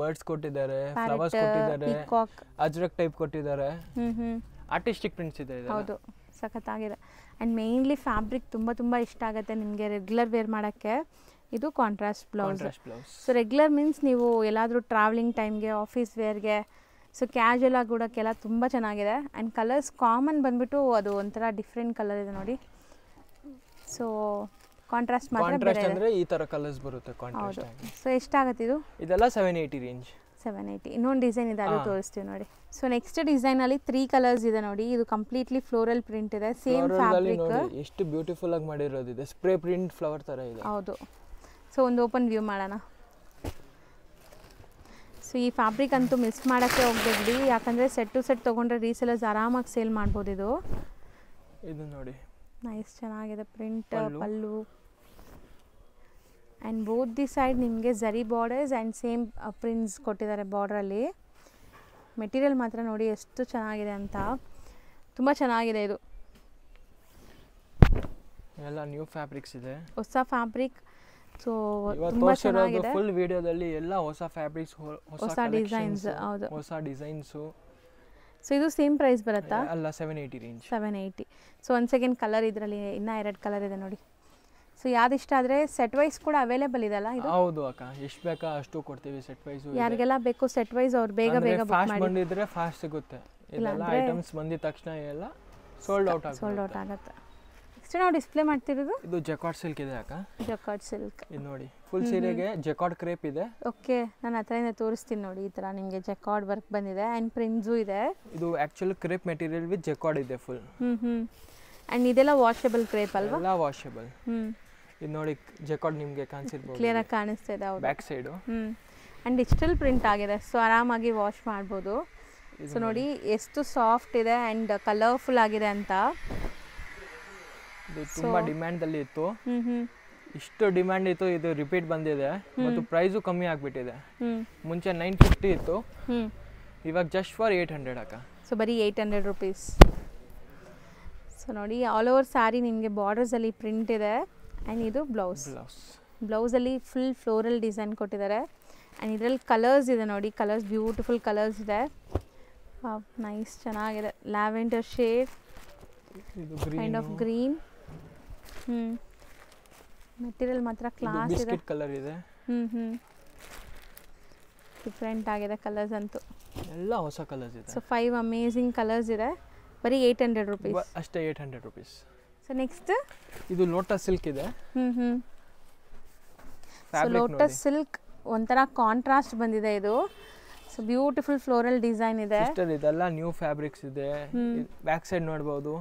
ಬರ್ಡ್ಸ್ ಕೊಟ್ಟಿದ್ದಾರೆ, ಫ್ಲವರ್ಸ್ ಕೊಟ್ಟಿದ್ದಾರೆ, ಅಜ್ರಕ್ ಟೈಪ್ ಕೊಟ್ಟಿದ್ದಾರೆ. ಆರ್ಟಿಸ್ಟಿಕ್ ಪ್ರಿಂಟ್ಸ್ ಇದೆ. ಹೌದು, ಸಖತ್ತಾಗಿದೆ. ಆ್ಯಂಡ್ ಮೇನ್ಲಿ ಫ್ಯಾಬ್ರಿಕ್ ತುಂಬ ಇಷ್ಟ ಆಗುತ್ತೆ ನಿಮಗೆ ರೆಗ್ಯುಲರ್ ವೇರ್ ಮಾಡೋಕ್ಕೆ. ಇದು contrast blouse. So regular means ನೀವು ಎಲ್ಲಾದರೂ ಟ್ರಾವೆಲಿಂಗ್ ಟೈಮ್ಗೆ, ಆಫೀಸ್ ವೇರ್ಗೆ, ಸೊ ಕ್ಯಾಶುವಲ್ ಆಗಿ ಉಡೋಕ್ಕೆಲ್ಲ ತುಂಬ ಚೆನ್ನಾಗಿದೆ. ಆ್ಯಂಡ್ ಕಲರ್ಸ್ ಕಾಮನ್ ಬಂದ್ಬಿಟ್ಟು ಅದು ಒಂಥರ ಡಿಫ್ರೆಂಟ್ ಕಲರ್ ಇದೆ ನೋಡಿ. ಸೊ ಕಾಂಟ್ರಾಸ್ಟ್ ಮಾತ್ರ ಅಂದರೆ ಈ ಥರ ಕಲರ್ಸ್ ಬರುತ್ತೆ ಕಾಂಟ್ರಾಸ್ಟ್ ಆಗಿ. ಸೊ ಎಷ್ಟಾಗುತ್ತೆ ಇದು? ಇದೆಲ್ಲ 780 ರೇಂಜ್. 780. ಇನ್ನೊಂದು ಡಿಸೈನ್ ಇದೆ, ಅದು ತೋರಿಸ್ತೀವಿ ನೋಡಿ. ಸೊ ನೆಕ್ಸ್ಟ್ ಡಿಸೈನಲ್ಲಿ 3 ಕಲರ್ಸ್ ಇದೆ ನೋಡಿ. ಇದು ಕಂಪ್ಲೀಟ್ಲಿ ಫ್ಲೋರಲ್ ಪ್ರಿಂಟ್ ಇದೆ. Same fabric. ಎಷ್ಟು ಬ್ಯೂಟಿಫುಲ್ ಆಗಿ ಮಾಡಿರೋದಿದೆ. ಸ್ಪ್ರೇ ಪ್ರಿಂಟ್ ಫ್ಲವರ್ ಥರ ಇದೆ. ಹೌದು. ಸೊ ಒಂದು ಓಪನ್ ವ್ಯೂ ಮಾಡೋಣ. ಸೊ ಈ ಫ್ಯಾಬ್ರಿಕ್ ಅಂತೂ ಮಿಸ್ ಮಾಡೋಕ್ಕೆ ಹೋಗ್ಬೇಡಿ. ಯಾಕಂದರೆ ಸೆಟ್ ಟು ಸೆಟ್ ತೊಗೊಂಡ್ರೆ ರೀಸೆಲರ್ಸ್ ಆರಾಮಾಗಿ ಸೇಲ್ ಮಾಡ್ಬೋದು. ಇದು ನೋಡಿ ನೈಸ್, ಚೆನ್ನಾಗಿದೆ print. Pallu and both the side ನಿಮಗೆ ಝರಿ ಬಾರ್ಡರ್ಸ್ ಆ್ಯಂಡ್ ಸೇಮ್ ಪ್ರಿಂಟ್ಸ್ ಕೊಟ್ಟಿದ್ದಾರೆ ಬಾರ್ಡ್ರಲ್ಲಿ. ಮೆಟೀರಿಯಲ್ ಮಾತ್ರ ನೋಡಿ ಎಷ್ಟು ಚೆನ್ನಾಗಿದೆ ಅಂತ. ತುಂಬ ಚೆನ್ನಾಗಿದೆ. ಇದು ಎಲ್ಲ ನ್ಯೂ ಫ್ಯಾಬ್ರಿಕ್ಸ್ ಇದೆ, ಹೊಸ ಫ್ಯಾಬ್ರಿಕ್. ಸೊ ತುಂಬ ಚೆನ್ನಾಗಿದೆ. ಫುಲ್ ವಿಡಿಯೋದಲ್ಲಿ ಎಲ್ಲ ಹೊಸ ಫ್ಯಾಬ್ರಿಕ್ಸ್, ಹೊಸ ಡಿಸೈನ್ಸ್. ಹೌದು, ಹೊಸ ಡಿಸೈನ್ಸು. ಸೊ ಇದು ಸೇಮ್ ಪ್ರೈಸ್ ಬರುತ್ತಾ? ಅಲ್ಲ, 780 ರೇಂಜ್. 780. ಸೊ ಒಂದು ಸೆಕೆಂಡ್ ಕಲರ್ ಇದರಲ್ಲಿ ಇನ್ನೂ 2 ಕಲರ್ ಇದೆ ನೋಡಿ. ಸೊ ಯಾವ್ದು ಇಷ್ಟ ಆದರೆ ಸೆಟ್ ವೈಸ್ ಕೂಡ ಅವೈಲೇಬಲ್ ಇದೆಲ್ಲ ಇದು? ಹೌದು ಅಕ್ಕ, ಎಷ್ಟು ಬೇಕಾ ಅಷ್ಟು ಕೊಡ್ತೀವಿ ಸೆಟ್ ವೈಸ್. ಯಾರಿಗೆಲ್ಲ ಬೇಕು ಸೆಟ್ ವೈಸ್ ಅವ್ರು ಬೇಗ ಬುಕ್ ಮಾಡಿ. ಬಂದಿದ್ರೆ ಫಾಸ್ಟ್ ಸಿಗುತ್ತೆ. ಇದೆಲ್ಲ ಐಟಮ್ಸ್ ಬಂದಿದ ತಕ್ಷಣ ಎಲ್ಲ ಸೋಲ್ಡ್ ಔಟ್ ಆಗುತ್ತೆ. ನೆಕ್ಸ್ಟ್ ನಾವು ಡಿಸ್ಪ್ಲೇ ಮಾಡ್ತಿರೋದು ಇದು ಜಕಾರ್ಡ್ ಸಿಲ್ಕ್ ಇದೆ ಅಕ್ಕ. ಜಕಾರ್ಡ್ ಸಿಲ್ಕ್ ಇದು ನೋಡಿ, ಫುಲ್ ಸೀರೆಗೆ ಜಕಾರ್ಡ್ ಕ್ರೇಪ್ ಇದೆ. ಓಕೆ, ನಾನು ಹತ್ರದಿಂದ ತೋರಿಸ್ತೀನಿ ನೋಡಿ. ಈ ಥರ ನಿಮಗೆ ಜಕಾರ್ಡ್ ವರ್ಕ್ ಬಂದಿದೆ ಆ್ಯಂಡ್ ಪ್ರಿಂಟ್ಸು ಇದೆ. ಇದು actual crepe material with jacquard ಇದೆ ಫುಲ್. ಆ್ಯಂಡ್ ಇದೆಲ್ಲ ವಾಷಬಲ್ ಕ್ರೇಪ್ ಅಲ್ವಾ? ಎಲ್ಲ ವಾಷಬಲ್. ಇದು ನೋಡಿ ಜಕಾರ್ಡ್ ನಿಮಗೆ ಕಾಣಿಸಿರ್ಬೋದು, ಕ್ಲಿಯರ್ ಆಗಿ ಕಾಣಿಸ್ತಾ ಇದೆ. ಹೌದು, back side. And digital print ಆಗಿದೆ. ಸೊ ಆರಾಮಾಗಿ ವಾಶ್ ಮಾಡ್ಬೋದು. ಸೊ ನೋಡಿ ಎಷ್ಟು ಸಾಫ್ಟ್ ಇದೆ ಆ್ಯಂಡ್ ಕಲರ್ಫುಲ್ ಆಗಿದೆ ಅಂತ. ಇದು ತುಂಬ ಡಿಮ್ಯಾಂಡಲ್ಲಿ ಇತ್ತು. ಇಷ್ಟು ಡಿಮ್ಯಾಂಡ್ ಇತ್ತು, ಇದು ರಿಪೀಟ್ ಬಂದಿದೆ. ಮತ್ತು ಪ್ರೈಸು ಕಮ್ಮಿ ಆಗಿಬಿಟ್ಟಿದೆ. ಮುಂಚೆ 950 ಇತ್ತು, ಇವಾಗ ಜಸ್ಟ್ ಫಾರ್ 800 ಅಕ್ಕ. ಸೊ ಬರೀ 800 ರುಪೀಸ್. ಸೊ ನೋಡಿ, ಆಲ್ ಓವರ್ ಸ್ಯಾರಿ ನಿಮಗೆ ಬಾರ್ಡರ್ಸಲ್ಲಿ ಪ್ರಿಂಟ್ ಇದೆ. ಆ್ಯಂಡ್ ಇದು ಬ್ಲೌಸಲ್ಲಿ ಫುಲ್ ಫ್ಲೋರಲ್ ಡಿಸೈನ್ ಕೊಟ್ಟಿದ್ದಾರೆ. ಆ್ಯಂಡ್ ಇದರಲ್ಲಿ ಕಲರ್ಸ್ ಇದೆ ನೋಡಿ. ಕಲರ್ಸ್ ಬ್ಯೂಟಿಫುಲ್ ಕಲರ್ಸ್ ಇದೆ. ನೈಸ್, ಚೆನ್ನಾಗಿದೆ. Lavender shade, kind of green. Material ಮಾತ್ರ ಕ್ಲಾಸ್ ಇದೆ. ಕಲರ್ ಇದೆ. ಡಿಫ್ರೆಂಟ್ ಆಗಿದೆ ಕಲರ್ಸ್ ಅಂತೂ. ಎಲ್ಲ ಹೊಸ ಕಲರ್ಸ್ ಇದೆ. ಸೊ 5 ಅಮೇಜಿಂಗ್ ಕಲರ್ಸ್ ಇದೆ, ಬರೀ 800 ರುಪೀಸ್ ಅಷ್ಟೇ. 800 ರುಪೀಸ್. ಸೊ ನೆಕ್ಸ್ಟ್ ಇದು ಲೋಟಸ್ ಸಿಲ್ಕ್ ಇದೆ. ಸೊ ಲೋಟಸ್ ಸಿಲ್ಕ್ ಒಂಥರ ಕಾಂಟ್ರಾಸ್ಟ್ ಬಂದಿದೆ ಇದು. ಸೊ ಬ್ಯೂಟಿಫುಲ್ ಫ್ಲೋರಲ್ ಡಿಸೈನ್ ಇದೆ. ಇದೆಲ್ಲ ನ್ಯೂ ಫ್ಯಾಬ್ರಿಕ್ಸ್ ಇದೆ. ಬ್ಯಾಕ್ ಸೈಡ್ ನೋಡಬಹುದು,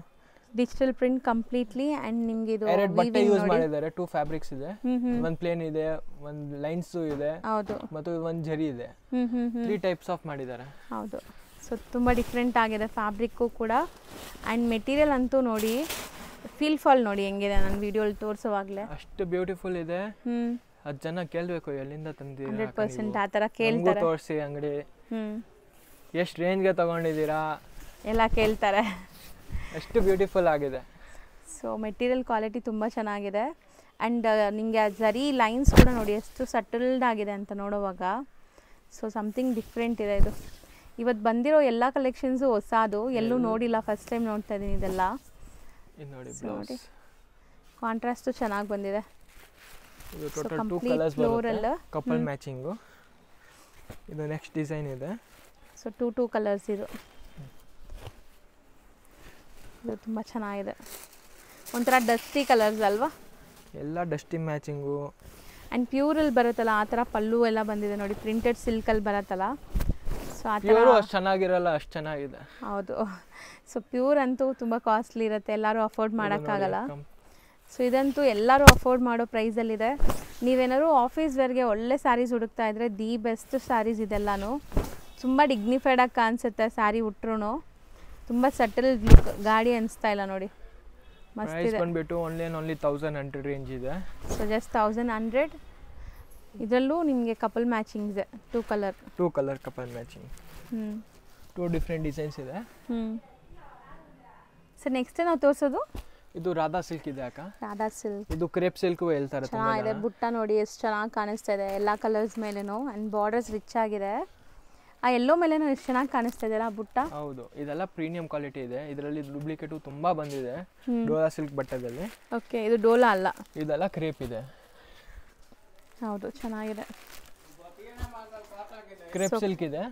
ಡಿಜಿಟಲ್ ಪ್ರಿಂಟ್ ಕಂಪ್ಲೀಟ್ಲಿ. ಅಂಡ್ ನಿಮಗೆ ಇದು ಎರಡು ಬಟ್ಟೆ ಯೂಸ್ ಮಾಡಿದ್ದಾರೆ. 2 ಫ್ಯಾಬ್ರಿಕ್ಸ್ ಇದೆ, ಒಂದು ಪ್ಲೇನ್ ಇದೆ, ಒಂದು ಲೈನ್ಸ್ ಇದೆ, ಹೌದು, ಮತ್ತು ಒಂದು ಜರಿ ಇದೆ. 3 ಟೈಪ್ಸ್ ಆಫ್ ಮಾಡಿದ್ದಾರೆ. ಹೌದು. ಸೊ ತುಂಬ ಡಿಫ್ರೆಂಟ್ ಆಗಿದೆ ಫ್ಯಾಬ್ರಿಕ್ಕು ಕೂಡ. ಆ್ಯಂಡ್ ಮೆಟೀರಿಯಲ್ ಅಂತೂ ನೋಡಿ, ಫೀಲ್ ಫಾಲ್ ನೋಡಿ ಹೆಂಗಿದೆ ನಾನು ವಿಡಿಯೋಲಿ ತೋರಿಸೋವಾಗಲೇ. ಅಷ್ಟು ಬ್ಯೂಟಿಫುಲ್ ಇದೆ. 10 ಜನ ಕೇಳಬೇಕು ಎಲ್ಲಿಂದ ತಂದಿದ್ದೀರಾ. 100% ಆ ಥರ ಕೇಳ್ತಾರೆ. ತೋರಿಸಿ ಅಂಗಡಿ, ಎಷ್ಟು ರೇಂಜ್ಗೆ ತಗೊಂಡಿದ್ದೀರಾ ಎಲ್ಲ ಕೇಳ್ತಾರೆ. ಅಷ್ಟು ಬ್ಯೂಟಿಫುಲ್ ಆಗಿದೆ. ಸೊ ಮೆಟೀರಿಯಲ್ ಕ್ವಾಲಿಟಿ ತುಂಬ ಚೆನ್ನಾಗಿದೆ. ಆ್ಯಂಡ್ ನಿಮಗೆ ಆ ಜರಿ ಲೈನ್ಸ್ ಕೂಡ ನೋಡಿ ಎಷ್ಟು ಸಟಲ್ಡ್ ಆಗಿದೆ ಅಂತ ನೋಡುವಾಗ. ಸೊ ಸಮಥಿಂಗ್ ಡಿಫ್ರೆಂಟ್ ಇದೆ ಇದು. ಇವತ್ತು ಬಂದಿರೋ ಎಲ್ಲ ಕಲೆಕ್ಷನ್ಸು ಹೊಸದು, ಎಲ್ಲೂ ನೋಡಿಲ್ಲ, ಫಸ್ಟ್ ಟೈಮ್ ನೋಡ್ತಾ ಇದ್ದೀನಿ ಇದೆಲ್ಲ. ನೋಡಿ ಕಾಂಟ್ರಾಸ್ಟು ಚೆನ್ನಾಗಿ ಬಂದಿದೆ. ಇದು ಟೋಟಲ್ 2 ಕಲರ್ಸ್ ಬರುತ್ತೆ, ಕಪಲ್ ಮ್ಯಾಚಿಂಗು. ಇದು ನೆಕ್ಸ್ಟ್ ಡಿಸೈನ್ ಇದೆ. ಸೊ 2 ಕಲರ್ಸ್ ಇದು ತುಂಬ ಚೆನ್ನಾಗಿದೆ. ಒಂಥರ ಡಸ್ಟಿ ಕಲರ್ಸ್ ಅಲ್ವಾ, ಎಲ್ಲ ಡಸ್ಟಿ ಮ್ಯಾಚಿಂಗು. ಆ್ಯಂಡ್ ಪ್ಯೂರಲ್ಲಿ ಬರುತ್ತಲ್ಲ ಆ ಥರ ಪಲ್ಲು ಎಲ್ಲ ಬಂದಿದೆ ನೋಡಿ, ಪ್ರಿಂಟೆಡ್ ಸಿಲ್ಕಲ್ಲಿ ಬರುತ್ತಲ್ಲ. ಸೊ ಆ ಥರ ಅಷ್ಟು ಚೆನ್ನಾಗಿರಲ್ಲ, ಅಷ್ಟು ಚೆನ್ನಾಗಿದೆ. ಹೌದು. ಸೊ ಪ್ಯೂರ್ ಅಂತೂ ತುಂಬ ಕಾಸ್ಟ್ಲಿ ಇರುತ್ತೆ, ಎಲ್ಲರೂ ಅಫೋರ್ಡ್ ಮಾಡೋಕ್ಕಾಗಲ್ಲ. ಸೊ ಇದಂತೂ ಎಲ್ಲರೂ ಅಫೋರ್ಡ್ ಮಾಡೋ ಪ್ರೈಸಲ್ಲಿದೆ. ನೀವೇನಾದ್ರು ಆಫೀಸ್ ವೇರ್ಗೆ ಒಳ್ಳೆ ಸ್ಯಾರೀಸ್ ಹುಡುಕ್ತಾ ಇದ್ದರೆ ದಿ ಬೆಸ್ಟ್ ಸ್ಯಾರೀಸ್ ಇದೆಲ್ಲನೂ. ತುಂಬ ಡಿಗ್ನಿಫೈಡಾಗಿ ಕಾಣಿಸುತ್ತೆ ಸ್ಯಾರಿ ಉಟ್ರು, ತುಂಬ ಸಟಲ್ ಲುಕ್, ಗಾಡಿ ಅನಿಸ್ತಾ ಇಲ್ಲ ನೋಡಿ, ಮಸ್ತ್ ಇದೆ. ಬಂದ್ಬಿಟ್ಟು ಓನ್ಲಿ 1100 ರೇಂಜ್ ಇದೆ. So just 1100. ಇದರಲ್ಲೂ ನಿಮಗೆ ಕಪಲ್ ಮ್ಯಾಚಿಂಗ್ ಇದೆ, 2 colour couple matching. 2 different designs ಇದೆ. ಸೊ ನೆಕ್ಸ್ಟ್ ನಾವು ತೋರಿಸೋದು ಇದು ರಾಧಾ ಸಿಲ್ಕ್ ಇದೆ ಅಕ್ಕ. ರಾಧಾ ಸಿಲ್ಕ್, ಇದು ಕ್ರೇಪ್ ಸಿಲ್ಕ್ ಹೇಳ್ತಾರೆ. ಚೆನ್ನಾಗಿದೆ, ಬುಟ್ಟ ನೋಡಿ ಎಷ್ಟು ಚೆನ್ನಾಗಿ ಕಾಣಿಸ್ತಾ ಇದೆ ಎಲ್ಲ ಕಲರ್ಸ್ ಮೇಲೇನು. ಆ್ಯಂಡ್ ಬಾರ್ಡರ್ಸ್ ರಿಚ್ ಆಗಿದೆ. ಆ ಎಲ್ಲೋ ಮೇಲೇನು ಎಷ್ಟು ಚೆನ್ನಾಗಿ ಕಾಣಿಸ್ತಾ ಇದೆಯಲ್ಲ ಬುಟ್ಟ. ಹೌದು, ಇದೆಲ್ಲ ಪ್ರೀಮಿಯಂ ಕ್ವಾಲಿಟಿ ಇದೆ. ಇದರಲ್ಲಿ ಡೂಪ್ಲಿಕೇಟು ತುಂಬಾ ಬಂದಿದೆ ಡೋಲಾ ಸಿಲ್ಕ್ ಬಟ್ಟೆದಲ್ಲಿ. ಓಕೆ, ಇದು ಡೋಲಾ ಅಲ್ಲ, ಇದೆಲ್ಲ ಕ್ರೇಪ್ ಇದೆ. ಹೌದು, ಚೆನ್ನಾಗಿದೆ. ಕ್ರೇಪ್ ಸಿಲ್ಕ್ ಇದೆ.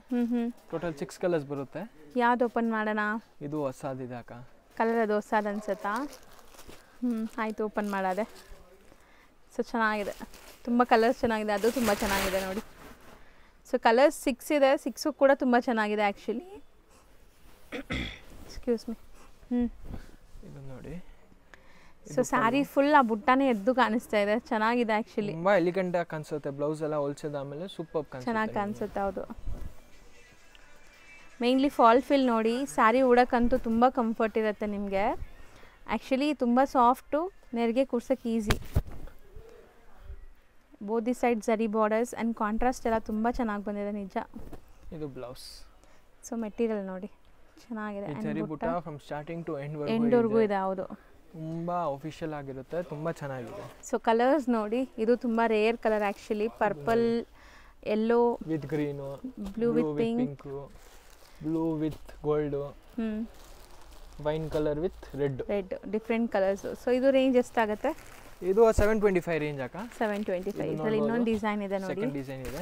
ಟೋಟಲ್ 6 ಕಲರ್ಸ್ ಬರುತ್ತೆ. ಯಾವ್ದು ಓಪನ್ ಮಾಡೋಣ? ಇದು ಹೊಸದಿದೆ ಅಕ್ಕ. ಕಲರ್ ಅದು ಹೊಸದು ಅನ್ಸುತ್ತಾ? ಆಯಿತು, ಓಪನ್ ಮಾಡೋದೆ. ಸೊ ಚೆನ್ನಾಗಿದೆ, ತುಂಬ ಕಲರ್ಸ್ ಚೆನ್ನಾಗಿದೆ, ಅದು ತುಂಬ ಚೆನ್ನಾಗಿದೆ ನೋಡಿ. ಸೊ ಕಲರ್ಸ್ 6 ಇದೆ, 6 ಕೂಡ ತುಂಬ ಚೆನ್ನಾಗಿದೆ ಆ್ಯಕ್ಚುಲಿ. Excuse me. ಇದು ನೋಡಿ. ಸೊ ಸ್ಯಾರಿ ಫುಲ್ ಆ ಬುಟ್ಟಾನೇ ಎದ್ದು ಕಾಣಿಸ್ತಾ ಇದೆ, ಚೆನ್ನಾಗಿದೆ ಆ್ಯಕ್ಚುಲಿ. ತುಂಬ ಎಲಿಗೆಂಟ್ ಆಗಿ ಕಾಣಿಸುತ್ತೆ. ಬ್ಲೌಸ್ ಎಲ್ಲ ಹೊಲ್ಸಿದ ಆಮೇಲೆ ಸೂಪರ್ ಕಾಣಿಸುತ್ತೆ, ಚೆನ್ನಾಗಿ ಕಾಣಿಸುತ್ತೆ. ಹೌದು, ಮೇಯ್ನ್ಲಿ ಫಾಲ್ ಫಿಲ್ ನೋಡಿ, ಸ್ಯಾರಿ ಉಡೋಕ್ಕಂತೂ ತುಂಬ ಕಂಫರ್ಟ್ ಇರುತ್ತೆ ನಿಮಗೆ. ಆ್ಯಕ್ಚುಲಿ ತುಂಬ ಸಾಫ್ಟು, ನೆರಿಗೆ ಕೂರ್ಸೋಕ್ಕೆ ಈಸಿ. ಬೋತ್ ದಿ ಸೈಡ್ ಜರಿ ಬಾರ್ಡರ್ಸ್ ಆ್ಯಂಡ್ ಕಾಂಟ್ರಾಸ್ಟ್ ಎಲ್ಲ ತುಂಬ ಚೆನ್ನಾಗಿ ಬಂದಿದೆ ನಿಜ. ಇದು ಬ್ಲೌಸ್. ಸೊ ಮೆಟೀರಿಯಲ್ ನೋಡಿ ಚೆನ್ನಾಗಿದೆ. ಜರಿ ಬುಟ್ಟ ಫ್ರಮ್ ಸ್ಟಾರ್ಟಿಂಗ್ ಟು ಎಂಡ್ವರೆಗೂ ಇದೆ. ಹೌದು, ತುಂಬ ಅಫಿಷಿಯಲ್ ಆಗಿರುತ್ತೆ, ತುಂಬ ಚೆನ್ನಾಗಿದೆ. ಸೊ ಕಲರ್ಸ್ ನೋಡಿ, ಇದು ತುಂಬ rare colour actually. Purple, yellow with green, blue with pink, blue with gold, wine colour with red different colours. So ಇದು ರೇಂಜ್ ಎಷ್ಟಾಗುತ್ತೆ? ಇದು 725 ರೇಂಜ್ ಅಕ್ಕ. 725. ಇದರಲ್ಲಿ ಇನ್ನೊಂದು ಡಿಸೈನ್ ಇದೆ ನೋಡಿ, ಸೆಕೆಂಡ್ ಡಿಸೈನ್ ಇದೆ.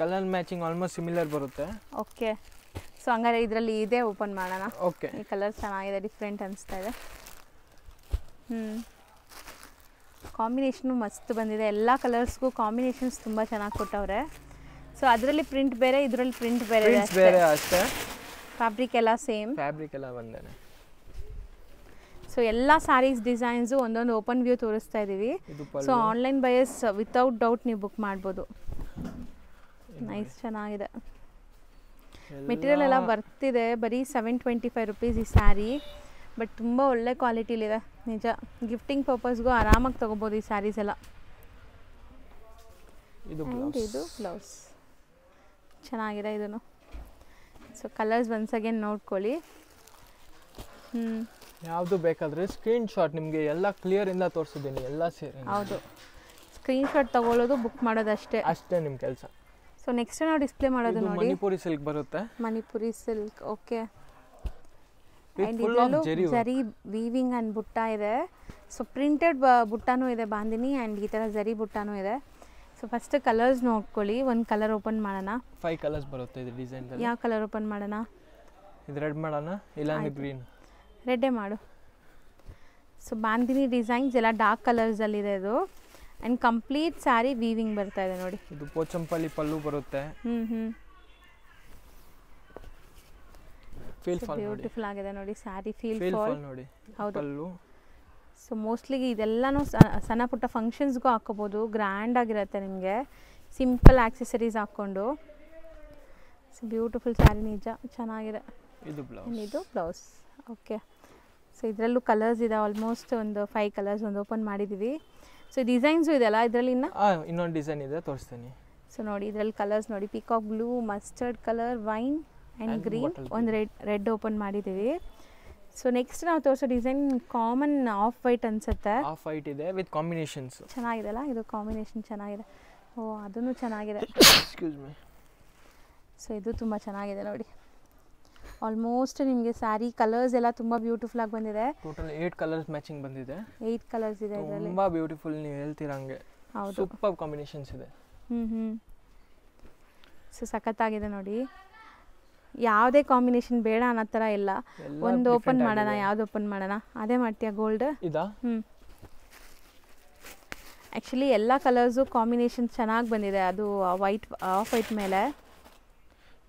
ಕಲರ್ ಮ್ಯಾಚಿಂಗ್ ಆಲ್ಮೋಸ್ಟ್ ಸಿಮಿಲರ್ ಬರುತ್ತೆ. ಓಕೆ, ಸೊ ಹಂಗಾರೆ ಇದರಲ್ಲಿ ಇದೆ, ಓಪನ್ ಮಾಡೋಣ. ಓಕೆ, ಈ ಕಲರ್ ಚೆನ್ನಾಗಿದೆ, ಡಿಫ್ರೆಂಟ್ ಅನಿಸ್ತಾ ಇದೆ. ಕಾಂಬಿನೇಷನು ಮಸ್ತ್ ಬಂದಿದೆ. ಎಲ್ಲ ಕಲರ್ಸ್ಗೂ ಕಾಂಬಿನೇಷನ್ಸ್ ತುಂಬ ಚೆನ್ನಾಗಿ ಕೊಟ್ಟವ್ರೆ. ಸೊ ಅದರಲ್ಲಿ ಪ್ರಿಂಟ್ ಬೇರೆ, ಇದರಲ್ಲಿ ಪ್ರಿಂಟ್ ಬೇರೆ ಅಷ್ಟೇ. ಫ್ಯಾಬ್ರಿಕ್ ಎಲ್ಲ ಸೇಮ್, ಫ್ಯಾಬ್ರಿಕ್ ಎಲ್ಲ ಒಂದೇನೆ. ಸೊ ಎಲ್ಲ ಸ್ಯಾರೀಸ್ ಡಿಸೈನ್ಸು ಒಂದೊಂದು ಓಪನ್ ವ್ಯೂ ತೋರಿಸ್ತಾ ಇದ್ದೀವಿ. So online buyers without doubt ನೀವು ಬುಕ್ ಮಾಡ್ಬೋದು. ನೈಸ್, ಚೆನ್ನಾಗಿದೆ. ಮೆಟೀರಿಯಲ್ ಎಲ್ಲ ಬರ್ತಿದೆ. ಬರೀ 725 ರುಪೀಸ್ ಈ ಸ್ಯಾರಿ, ಬಟ್ ತುಂಬ ಒಳ್ಳೆ ಕ್ವಾಲಿಟಿಲಿದೆ ನಿಜ. ಗಿಫ್ಟಿಂಗ್ ಪರ್ಪಸ್ಗೂ ಆರಾಮಾಗಿ ತೊಗೋಬೋದು ಈ ಸ್ಯಾರೀಸ್ ಎಲ್ಲ. ಇದು ಬ್ಲೌಸ್ ಚೆನ್ನಾಗಿದೆ ಇದನ್ನು. ಸೊ ಕಲರ್ಸ್ ಒನ್ಸ್ ಅಗೇನ್ ನೋಡ್ಕೊಳ್ಳಿ. ಯಾವುದು ಬೇಕಾದರೆ ಸ್ಕ್ರೀನ್ ಶಾಟ್ ನಿಮಗೆ ಎಲ್ಲ ಕ್ಲಿಯರಿಂದ ತೋರಿಸಿದ್ದೀನಿ, ಎಲ್ಲ ಸೇರಿ. ಹೌದು, ಸ್ಕ್ರೀನ್ ಶಾಟ್ ತಗೊಳ್ಳೋದು, ಬುಕ್ ಮಾಡೋದು ಅಷ್ಟೇ ನಿಮ್ಮ ಕೆಲಸ. ಸೊ ನೆಕ್ಸ್ಟ್ ನಾವು ಡಿಸ್ಪ್ಲೇ ಮಾಡೋದು ನೋಡಿ, ಮಣಿಪುರಿ ಸಿಲ್ಕ್ ಬರುತ್ತೆ. Manipuri silk, okay. ಆ್ಯಂಡ್ ಇದರಲ್ಲೂ ಜರಿ ವೀವಿಂಗ್ ಆ್ಯಂಡ್ ಬುಟ್ಟ ಇದೆ. ಸೊ ಪ್ರಿಂಟೆಡ್ ಬುಟ್ಟಾನೂ ಇದೆ ಬಾಂದಿನಿ, ಆ್ಯಂಡ್ ಈ ಥರ ಜರಿ ಬುಟ್ಟಾನೂ ಇದೆ. ಸೊ ಫಸ್ಟ್ ಕಲರ್ಸ್ ನೋಡ್ಕೊಳ್ಳಿ. ಒಂದು ಕಲರ್ ಓಪನ್ ಮಾಡೋಣ. 5 ಕಲರ್ಸ್ ಬರುತ್ತೆ ಇದು ಡಿಸೈನ್. ಯಾವ ಕಲರ್ ಓಪನ್ ಮಾಡೋಣ? ಇದು ರೆಡ್ ಮಾಡೋಣ, ಇಲ್ಲಾಂದ್ರೆ ಗ್ರೀನ್. ರೆಡ್ಡೇ ಮಾಡು. ಸೊ ಬಾಂದಿನಿ ಡಿಸೈನ್ಸ್ ಎಲ್ಲ ಡಾರ್ಕ್ ಕಲರ್ಸಲ್ಲಿದೆ ಇದು. ಆ್ಯಂಡ್ ಕಂಪ್ಲೀಟ್ ಸ್ಯಾರಿ ವೀವಿಂಗ್ ಬರ್ತಾ ಇದೆ ನೋಡಿ. ಇದು ಪೋಚಂಪಲ್ಲಿ ಪಲ್ಲು ಬರುತ್ತೆ. ಫೀಲ್ ಫಾಲ್ ಬ್ಯೂಟಿಫುಲ್ ಆಗಿದೆ ನೋಡಿ ಸ್ಯಾರಿ. ಫೀಲ್ ಫಾಲ್ ಫಾಲ್ ನೋಡಿ. ಹೌದು. ಪಲ್ಲು. ಸೊ ಮೋಸ್ಟ್ಲಿ ಇದೆಲ್ಲನೂ ಸಣ್ಣ ಪುಟ್ಟ ಫಂಕ್ಷನ್ಸ್ಗೂ ಹಾಕೋಬೋದು. ಗ್ರ್ಯಾಂಡ್ ಆಗಿರುತ್ತೆ ನಿಮಗೆ, ಸಿಂಪಲ್ ಆಕ್ಸೆಸರೀಸ್ ಹಾಕ್ಕೊಂಡು. ಸೊ ಬ್ಯೂಟಿಫುಲ್ ಸ್ಯಾರಿ, ನಿಜ ಚೆನ್ನಾಗಿದೆ. ಇದು ಬ್ಲೌಸ್. ಇದು ಬ್ಲೌಸ್. ಓಕೆ. ಸೊ ಇದರಲ್ಲೂ ಕಲರ್ಸ್ ಇದೆ, ಆಲ್ಮೋಸ್ಟ್ ಒಂದು 5 ಕಲರ್ಸ್ ಒಂದು ಓಪನ್ ಮಾಡಿದ್ದೀವಿ. ಸೊ ಡಿಸೈನ್ಸು ಇದೆಲ್ಲ ಇದರಲ್ಲಿ ಇನ್ನೊಂದು ಡಿಸೈನ್ ಇದೆ, ತೋರಿಸ್ತೀನಿ. ಸೊ ನೋಡಿ ಇದರಲ್ಲಿ ಕಲರ್ಸ್ ನೋಡಿ, peacock blue, mustard colour, wine and green, ಒಂದು ರೆಡ್ ಓಪನ್ ಮಾಡಿದ್ದೀವಿ. ಸೊ ನೆಕ್ಸ್ಟ್ ನಾವು ತೋರಿಸೋ ಡಿಸೈನ್ ಕಾಮನ್ ಆಫ್ ವೈಟ್ ಅನ್ಸುತ್ತೆ. ಆಫ್ ವೈಟ್ ಇದೆ ವಿತ್ ಕಾಂಬಿನೇಷನ್ಸ್. ಚೆನ್ನಾಗಿದೆಲ್ಲ ಇದು ಕಾಂಬಿನೇಷನ್, ಚೆನ್ನಾಗಿದೆ. ಓ ಅದನ್ನು ಚೆನ್ನಾಗಿದೆ. Excuse me. ಸೊ ಇದು ತುಂಬ ಚೆನ್ನಾಗಿದೆ ನೋಡಿ. ಆಲ್ಮೋಸ್ಟ್ ನಿಮಗೆ ಸ್ಯಾರಿ ಕಲರ್ಸ್ ಎಲ್ಲ ತುಂಬ ಬ್ಯೂಟಿಫುಲ್ ಆಗಿ ಬಂದಿದೆ. ಟೋಟಲ್ 8 ಕಲರ್ಸ್ ಮ್ಯಾಚಿಂಗ್ ಬಂದಿದೆ. 8 ಕಲರ್ಸ್ ಇದೆ ಇದರಲ್ಲಿ. ತುಂಬಾ ಬ್ಯೂಟಿಫುಲ್, ನೀವು ಹೇಳ್ತಿರಂಗೆ. ಹೌದು, ಸೂಪರ್ ಕಾಂಬಿನೇಷನ್ಸ್ ಇದೆ. ಸೊ ಸಖತ್ತಾಗಿದೆ ನೋಡಿ. ಯಾವುದೇ ಕಾಂಬಿನೇಷನ್ ಬೇಡ ಅನ್ನೋ ಥರ ಇಲ್ಲ. ಒಂದು ಓಪನ್ ಮಾಡೋಣ, ಯಾವ್ದು ಓಪನ್ ಮಾಡೋಣ? ಅದೇ ಮಾಡ್ತೀಯಾ ಗೋಲ್ಡ್? ಇದಾ? ಆ್ಯಕ್ಚುಲಿ ಎಲ್ಲ ಕಲರ್ಸು ಕಾಂಬಿನೇಷನ್ ಚೆನ್ನಾಗಿ ಬಂದಿದೆ. ಅದು ವೈಟ್, ಆಫ್ ವೈಟ್ ಮೇಲೆ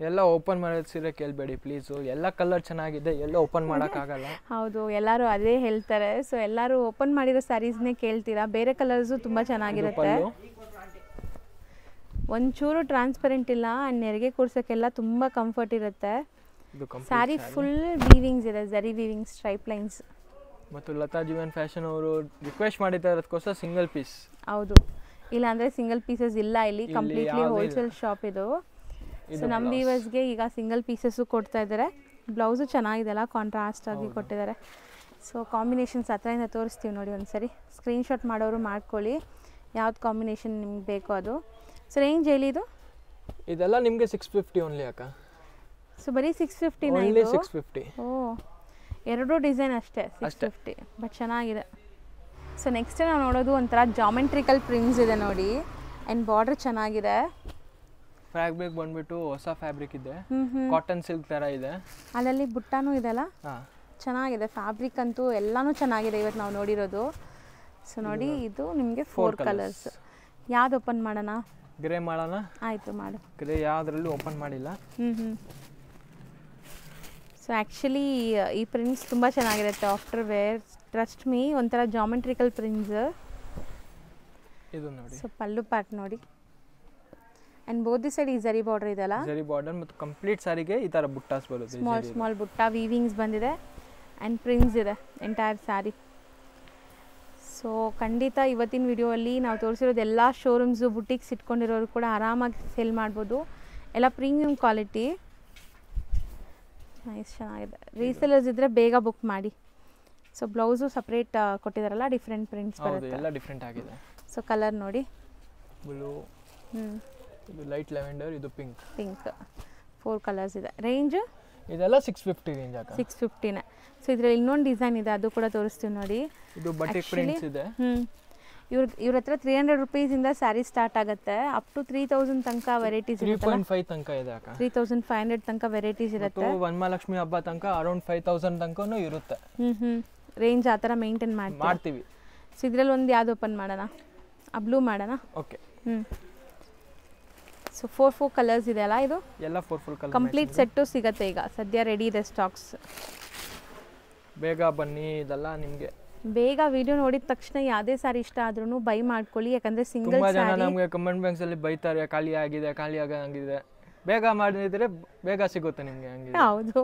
ಎಲ್ಲ ಓಪನ್ ಮಾಡೋದು ಸೀರೆ ಕೇಳಬೇಡಿ ಪ್ಲೀಸು. ಎಲ್ಲ ಕಲರ್ ಚೆನ್ನಾಗಿದೆ, ಎಲ್ಲ ಓಪನ್ ಮಾಡೋಕ್ಕಾಗಲ್ಲ. ಹೌದು, ಎಲ್ಲರೂ ಅದೇ ಹೇಳ್ತಾರೆ. ಸೊ ಎಲ್ಲರೂ ಓಪನ್ ಮಾಡಿರೋ ಸ್ಯಾರೀಸ್ನೇ ಕೇಳ್ತೀರಾ. ಬೇರೆ ಕಲರ್ಸು ತುಂಬ ಚೆನ್ನಾಗಿರುತ್ತೆ. ಒಂಚೂರು ಟ್ರಾನ್ಸ್ಪರೆಂಟ್ ಇಲ್ಲ. ಆ್ಯಂಡ್ ನೆರಿಗೆ ಕೂರ್ಸೋಕ್ಕೆಲ್ಲ ತುಂಬ ಕಂಫರ್ಟ್ ಇರುತ್ತೆ. ಸ್ಯಾರಿ ಫುಲ್ ವೀವಿಂಗ್ಸ್ ಇದೆ, ಝರಿ ವೀವಿಂಗ್, ಸ್ಟ್ರೈಪ್ ಲೈನ್ಸ್. ಮತ್ತು ಲತಾ ಜೀವನ್ ಫ್ಯಾಷನ್ ಅವರು ರಿಕ್ವೆಸ್ಟ್ ಮಾಡಿದ್ದಾರೆ ಅದಕ್ಕೋಸ್ಕರ ಸಿಂಗಲ್ ಪೀಸ್. ಹೌದು, ಇಲ್ಲಾಂದರೆ ಸಿಂಗಲ್ ಪೀಸಸ್ ಇಲ್ಲ ಇಲ್ಲಿ. ಕಂಪ್ಲೀಟ್ಲಿ ಹೋಲ್ಸೇಲ್ ಶಾಪ್ ಇದು. ಸೊ ನಮ್ಮ ವ್ಯೂವರ್ಸ್ಗೆ ಈಗ ಸಿಂಗಲ್ ಪೀಸಸ್ಸು ಕೊಡ್ತಾ ಇದ್ದಾರೆ. ಬ್ಲೌಸು ಚೆನ್ನಾಗಿದೆಲ್ಲ, ಕಾಂಟ್ರಾಸ್ಟ್ ಆಗಿ ಕೊಟ್ಟಿದ್ದಾರೆ. ಸೊ ಕಾಂಬಿನೇಷನ್ಸ್ ಹತ್ರದಿಂದ ತೋರಿಸ್ತೀವಿ ನೋಡಿ ಒಂದ್ಸರಿ. ಸ್ಕ್ರೀನ್ಶಾಟ್ ಮಾಡೋರು ಮಾಡ್ಕೊಳ್ಳಿ ಯಾವ್ದು ಕಾಂಬಿನೇಷನ್ ನಿಮ್ಗೆ ಬೇಕೋ ಅದು. ಸೊ ರೇಂಜ್ ಹೇಳಿ ಇದು? ಇದೆಲ್ಲ ನಿಮಗೆ 650 ಓನ್ಲಿ ಅಕ್ಕ. ಸೊ ಬರೀ 650 ಓನ್ಲಿ 650. ಓ, ಎರಡು ಡಿಸೈನ್ ಅಷ್ಟೇ 650, ಬಟ್ ಚೆನ್ನಾಗಿದೆ. ಸೊ ನೆಕ್ಸ್ಟ್ ನಾವು ನೋಡೋದು ಒಂಥರ ಜಾಮೆಟ್ರಿಕಲ್ ಪ್ರಿಂಟ್ಸ್ ಇದೆ ನೋಡಿ. ಆ್ಯಂಡ್ ಬಾರ್ಡರ್ ಚೆನ್ನಾಗಿದೆ. ಫ್ಯಾಬ್ರಿಕ್ ಬಂದ್ಬಿಟ್ಟು ಹೊಸ ಫ್ಯಾಬ್ರಿಕ್ ಇದೆ, ಕಾಟನ್ ಸಿಲ್ಕ್ ಥರ ಇದೆ. ಅಲ್ಲಲ್ಲಿ ಬುಟ್ಟಾನೂ ಇದೆಲ್ಲ, ಚೆನ್ನಾಗಿದೆ. ಫ್ಯಾಬ್ರಿಕ್ ಅಂತೂ ಎಲ್ಲನೂ ಚೆನ್ನಾಗಿದೆ ಇವತ್ತು ನಾವು ನೋಡಿರೋದು. ಸೊ ನೋಡಿ ಇದು ನಿಮಗೆ 4 ಕಲರ್ಸ್. ಯಾವ್ದು ಓಪನ್ ಮಾಡೋಣ? ಗ್ರೇ ಮಾಡೋಣ. ಆಯಿತು, ಮಾಡು. ಗ್ರೇ ಯಾವುದ್ರಲ್ಲೂ ಓಪನ್ ಮಾಡಿಲ್ಲ. ಸೊ ಆ್ಯಕ್ಚುಲಿ ಈ ಪ್ರಿಂಟ್ಸ್ ತುಂಬ ಚೆನ್ನಾಗಿರುತ್ತೆ. ಆಫ್ಟರ್ ವೇರ್, ಟ್ರಸ್ಟ್ ಮೀ, ಒಂಥರ ಜಾಮೆಟ್ರಿಕಲ್ ಪ್ರಿಂಟ್ಸ್. ಇದು ನೋಡಿ. ಸೊ ಪಲ್ಲು ಪಾರ್ಟ್ ನೋಡಿ. ಆ್ಯಂಡ್ ಬೋತ್ ದಿ ಸೈಡ್ ಈ ಝರಿ ಬಾರ್ಡರ್ ಇದೆಲ್ಲ, ಝರಿ ಬಾರ್ಡರ್ ಮತ್ತು ಕಂಪ್ಲೀಟ್ ಸಾರಿಗೆ ಈ ಥರ ಬುಟ್ಟಾಸ್ ಬರುತ್ತೆ. ಸ್ಮಾಲ್ ಸ್ಮಾಲ್ ಬುಟ್ಟ ವೀವಿಂಗ್ಸ್ ಬಂದಿದೆ ಆ್ಯಂಡ್ ಪ್ರಿಂಟ್ಸ್ ಇದೆ ಎಂಟೈರ್ ಸ್ಯಾರಿ. ಸೊ ಖಂಡಿತ ಇವತ್ತಿನ ವಿಡಿಯೋಲ್ಲಿ ನಾವು ತೋರಿಸಿರೋದು ಎಲ್ಲ ಶೋರೂಮ್ಸು, ಬುಟಿಕ್ಸ್ ಇಟ್ಕೊಂಡಿರೋರು ಕೂಡ ಆರಾಮಾಗಿ ಸೇಲ್ ಮಾಡ್ಬೋದು. ಎಲ್ಲ ಪ್ರೀಮಿಯಂ ಕ್ವಾಲಿಟಿ, ನೈಸ್, ಚೆನ್ನಾಗಿದೆ. ರೀಸೆಲರ್ಸ್ ಇದ್ದರೆ ಬೇಗ ಬುಕ್ ಮಾಡಿ. ಸೊ ಬ್ಲೌಸು ಸಪ್ರೇಟ್ ಕೊಟ್ಟಿದ್ದಾರಲ್ಲ, ಡಿಫ್ರೆಂಟ್ ಪ್ರಿಂಟ್ಸ್ ಬರುತ್ತೆ, ಎಲ್ಲ ಡಿಫ್ರೆಂಟ್ ಆಗಿದೆ. ಸೊ ಕಲರ್ ನೋಡಿ, ಬ್ಲೂ, ಇದು ಲೈಟ್ ಲ್ಯಾವೆಂಡರ್, ಇದು ಪಿಂಕ್. 4 ಕಲರ್ಸ್ ಇದೆ. ರೇಂಜ್ ಇದೆಲ್ಲ 650 ರೇಂಜ್ ಆಗ. 650ನೇ. ಸೊ ಇದರಲ್ಲಿ ಇನ್ನೊಂದು ಡಿಸೈನ್ ಇದೆ, ಅದು ಕೂಡ ತೋರಿಸ್ತೀವಿ ನೋಡಿ. ಇದು ಬಟಿಕ್ ಪ್ರಿಂಟ್ಸ್ ಇದೆ. ಇವ್ರ ಹತ್ರ 300 ರೂಪೀಸಿಂದ ಸ್ಯಾರಿ ಸ್ಟಾರ್ಟ್ ಆಗುತ್ತೆ. ಅಪ್ ಟು 3000 ತನಕ ವೆರೈಟೀಸ್ ಇರುತ್ತೆ. 3.5 ತನಕ ಇದೆ ಅಕ್ಕ. 3500 ತನಕ ವೆರೈಟೀಸ್ ಇರುತ್ತೆ. ವರಮಹಾಲಕ್ಷ್ಮಿ ಹಬ್ಬ ತನಕ ಅರೌಂಡ್ 5000 ತನಕನೂ ಇರುತ್ತೆ. ರೇಂಜ್ ಆ ಥರ ಮೇಂಟೈನ್ ಮಾಡ್ತೀವಿ. ಸೊ ಇದರಲ್ಲಿ ಒಂದು ಯಾವ್ದು ಓಪನ್ ಮಾಡೋಣ? ಆ ಬ್ಲೂ ಮಾಡೋಣ. ಓಕೆ. ಸೊ 4 ಕಲರ್ಸ್ ಇದೆ ಅಲ್ಲ ಇದು? ಎಲ್ಲ 4 ಕಲರ್. ಕಂಪ್ಲೀಟ್ ಸೆಟ್ಟು ಸಿಗುತ್ತೆ ಈಗ ಸದ್ಯ, ರೆಡಿ ಇದೆ ಸ್ಟಾಕ್ಸ್. ಬೇಗ ಬನ್ನಿ, ಇದೆಲ್ಲ ನಿಮಗೆ ಬೇಗ ವಿಡಿಯೋ ನೋಡಿದ ತಕ್ಷಣ ಯಾವುದೇ ಸಾರಿ ಇಷ್ಟ ಆದ್ರೂ ಬೈ ಮಾಡ್ಕೊಳ್ಳಿ. ಯಾಕಂದ್ರೆ ಸಿಂಗಲ್ ತುಂಬಾ ಜನ ನಮಗೆ ಕಮೆಂಟ್ ಬಾಕ್ಸ್ ಅಲ್ಲಿ ಬೈತಾರೆ, ಖಾಲಿ ಆಗಿದೆ. ಬೇಗ ಮಾಡಿದ್ರೆ ಬೇಗ ಸಿಗುತ್ತೆ ನಿಮಗೆ. ಹಂಗೆ ಹೌದು,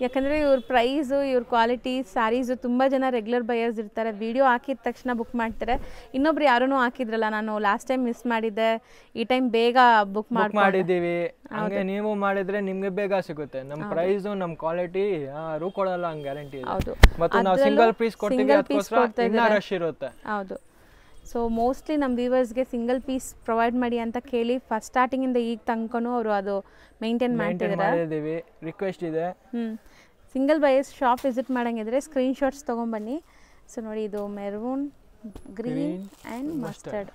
ಯಾಕಂದರೆ ಇವ್ರ ಪ್ರೈಸು, ಇವ್ರ ಕ್ವಾಲಿಟಿ, ಸ್ಯಾರೀಸು ತುಂಬ ಜನ ರೆಗ್ಯುಲರ್ ಬಯರ್ಸ್ ಇರ್ತಾರೆ. ವಿಡಿಯೋ ಹಾಕಿದ ತಕ್ಷಣ ಬುಕ್ ಮಾಡ್ತಾರೆ. ಇನ್ನೊಬ್ರು ಯಾರೂ ಹಾಕಿದ್ರಲ್ಲ, ನಾನು ಲಾಸ್ಟ್ ಟೈಮ್ ಮಿಸ್ ಮಾಡಿದ್ದೆ, ಈ ಟೈಮ್ ಬೇಗ ಬುಕ್ ಮಾಡಿದ್ದೀವಿ. ಹಂಗೆ ನೀವು ಮಾಡಿದ್ರೆ ನಿಮಗೆ ಬೇಗ ಸಿಗುತ್ತೆ. ನಮ್ಮ ಪ್ರೈಸು, ನಮ್ಮ ಕ್ವಾಲಿಟಿ ಯಾರು ಕೊಡಲ್ಲ, ಹಂಗೆ ಗ್ಯಾರಂಟಿ ಇದೆ. ಹೌದು, ಮತ್ತು ನಾವು ಸಿಂಗಲ್ ಪೀಸ್ ಕೊಡ್ತೀವಿ, ಅದಕ್ಕೋಸ್ಕರ ಇನ್ನೂ ರಶ್ ಇರುತ್ತೆ. ಹೌದು. ಸೊ ಮೋಸ್ಟ್ಲಿ ನಮ್ಮ ವ್ಯೂವರ್ಸ್ಗೆ ಸಿಂಗಲ್ ಪೀಸ್ ಪ್ರೊವೈಡ್ ಮಾಡಿ ಅಂತ ಕೇಳಿ ಫಸ್ಟ್ ಸ್ಟಾರ್ಟಿಂಗಿಂದ ಈಗ ತನಕನೂ ಅವರು ಅದು ಮೇಂಟೈನ್ ಮಾಡ್ತಿದ್ದಾರೆ. ರಿಕ್ವೆಸ್ಟ್ ಇದೆ. ಸಿಂಗಲ್ ಬೈಸ್ ಶಾಪ್ ವಿಸಿಟ್ ಮಾಡಂಗಿದ್ರೆ ಸ್ಕ್ರೀನ್ಶಾಟ್ಸ್ ತೊಗೊಂಬನ್ನಿ. ಸೊ ನೋಡಿ, ಇದು maroon, green and mustard.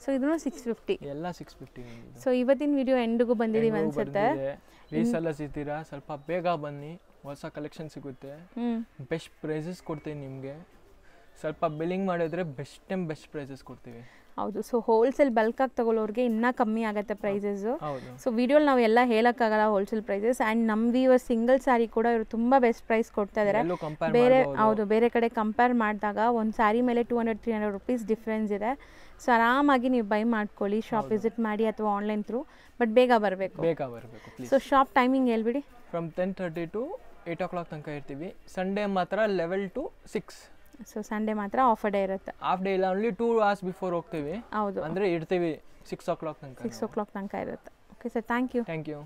So ಇದನ್ನು 650. ಎಲ್ಲ 650. ಸೊ ಇವತ್ತಿನ ವಿಡಿಯೋ ಎಂಡಿಗೂ ಬಂದಿದ್ದೀವಿ ಅನ್ಸುತ್ತೆ. ರೀಸೆಲ್ಲರ್ಸ್ ಇದ್ದೀರಾ, ಸ್ವಲ್ಪ ಬೇಗ ಬನ್ನಿ, ಹೊಸ ಕಲೆಕ್ಷನ್ ಸಿಗುತ್ತೆ. ಬೆಸ್ಟ್ ಪ್ರೈಸಸ್ ಕೊಡ್ತೀವಿ ನಿಮಗೆ. ಸ್ವಲ್ಪ ಬಿಲ್ಲಿಂಗ್ ಮಾಡಿದ್ರೆ ಬೆಸ್ಟ್ ಪ್ರೈಸಸ್ ಕೊಡ್ತೀವಿ. ಹೌದು. ಸೊ ಹೋಲ್ಸೇಲ್ ಬಲ್ಕಾಗಿ ತಗೊಳ್ಳೋರಿಗೆ ಇನ್ನೂ ಕಮ್ಮಿ ಆಗುತ್ತೆ ಪ್ರೈಸಸ್ಸು. ಹೌದು. ಸೊ ವಿಡಿಯೋಲಿ ನಾವು ಎಲ್ಲ ಹೇಳೋಕ್ಕಾಗಲ್ಲ ಹೋಲ್ಸೇಲ್ ಪ್ರೈಸಸ್. ಆ್ಯಂಡ್ ನಮ್ಮ ಇವಾಗ ಸಿಂಗಲ್ ಸ್ಯಾರಿ ಕೂಡ ಇವರು ತುಂಬ ಬೆಸ್ಟ್ ಪ್ರೈಸ್ ಕೊಡ್ತಾ ಇದ್ದಾರೆ. ಬೇರೆ ಹೌದು, ಬೇರೆ ಕಡೆ ಕಂಪೇರ್ ಮಾಡಿದಾಗ ಒಂದು ಸ್ಯಾರಿ ಮೇಲೆ 200-300 ರುಪೀಸ್ ಡಿಫ್ರೆನ್ಸ್ ಇದೆ. ಸೊ ಆರಾಮಾಗಿ ನೀವು ಬೈ ಮಾಡ್ಕೊಳ್ಳಿ, ಶಾಪ್ ವಿಸಿಟ್ ಮಾಡಿ ಅಥವಾ ಆನ್ಲೈನ್ ಥ್ರೂ. ಬಟ್ ಬೇಗ ಬರಬೇಕು. ಸೊ ಶಾಪ್ ಟೈಮಿಂಗ್ ಹೇಳ್ಬಿಡಿ. ಫ್ರಮ್ 10:30 to 8 o'clock ತನಕ ಇರ್ತೀವಿ. ಸಂಡೇ ಮಾತ್ರ 11 to 6. ಸೊ ಸಂಡೇ ಮಾತ್ರ ಆಫ್ ಡೇ ಇರುತ್ತೆ. ಹಾಫ್ ಡೇ ಇಲ್ಲ, ಓನ್ಲಿ 2 hours ಬಿಫೋರ್ ಹೋಗ್ತೀವಿ. ಹೌದು, ಅಂದರೆ ಇರ್ತೀವಿ 6 o'clock ತನಕ. 6 o'clock ತನಕ ಇರುತ್ತೆ. Okay sir, thank you.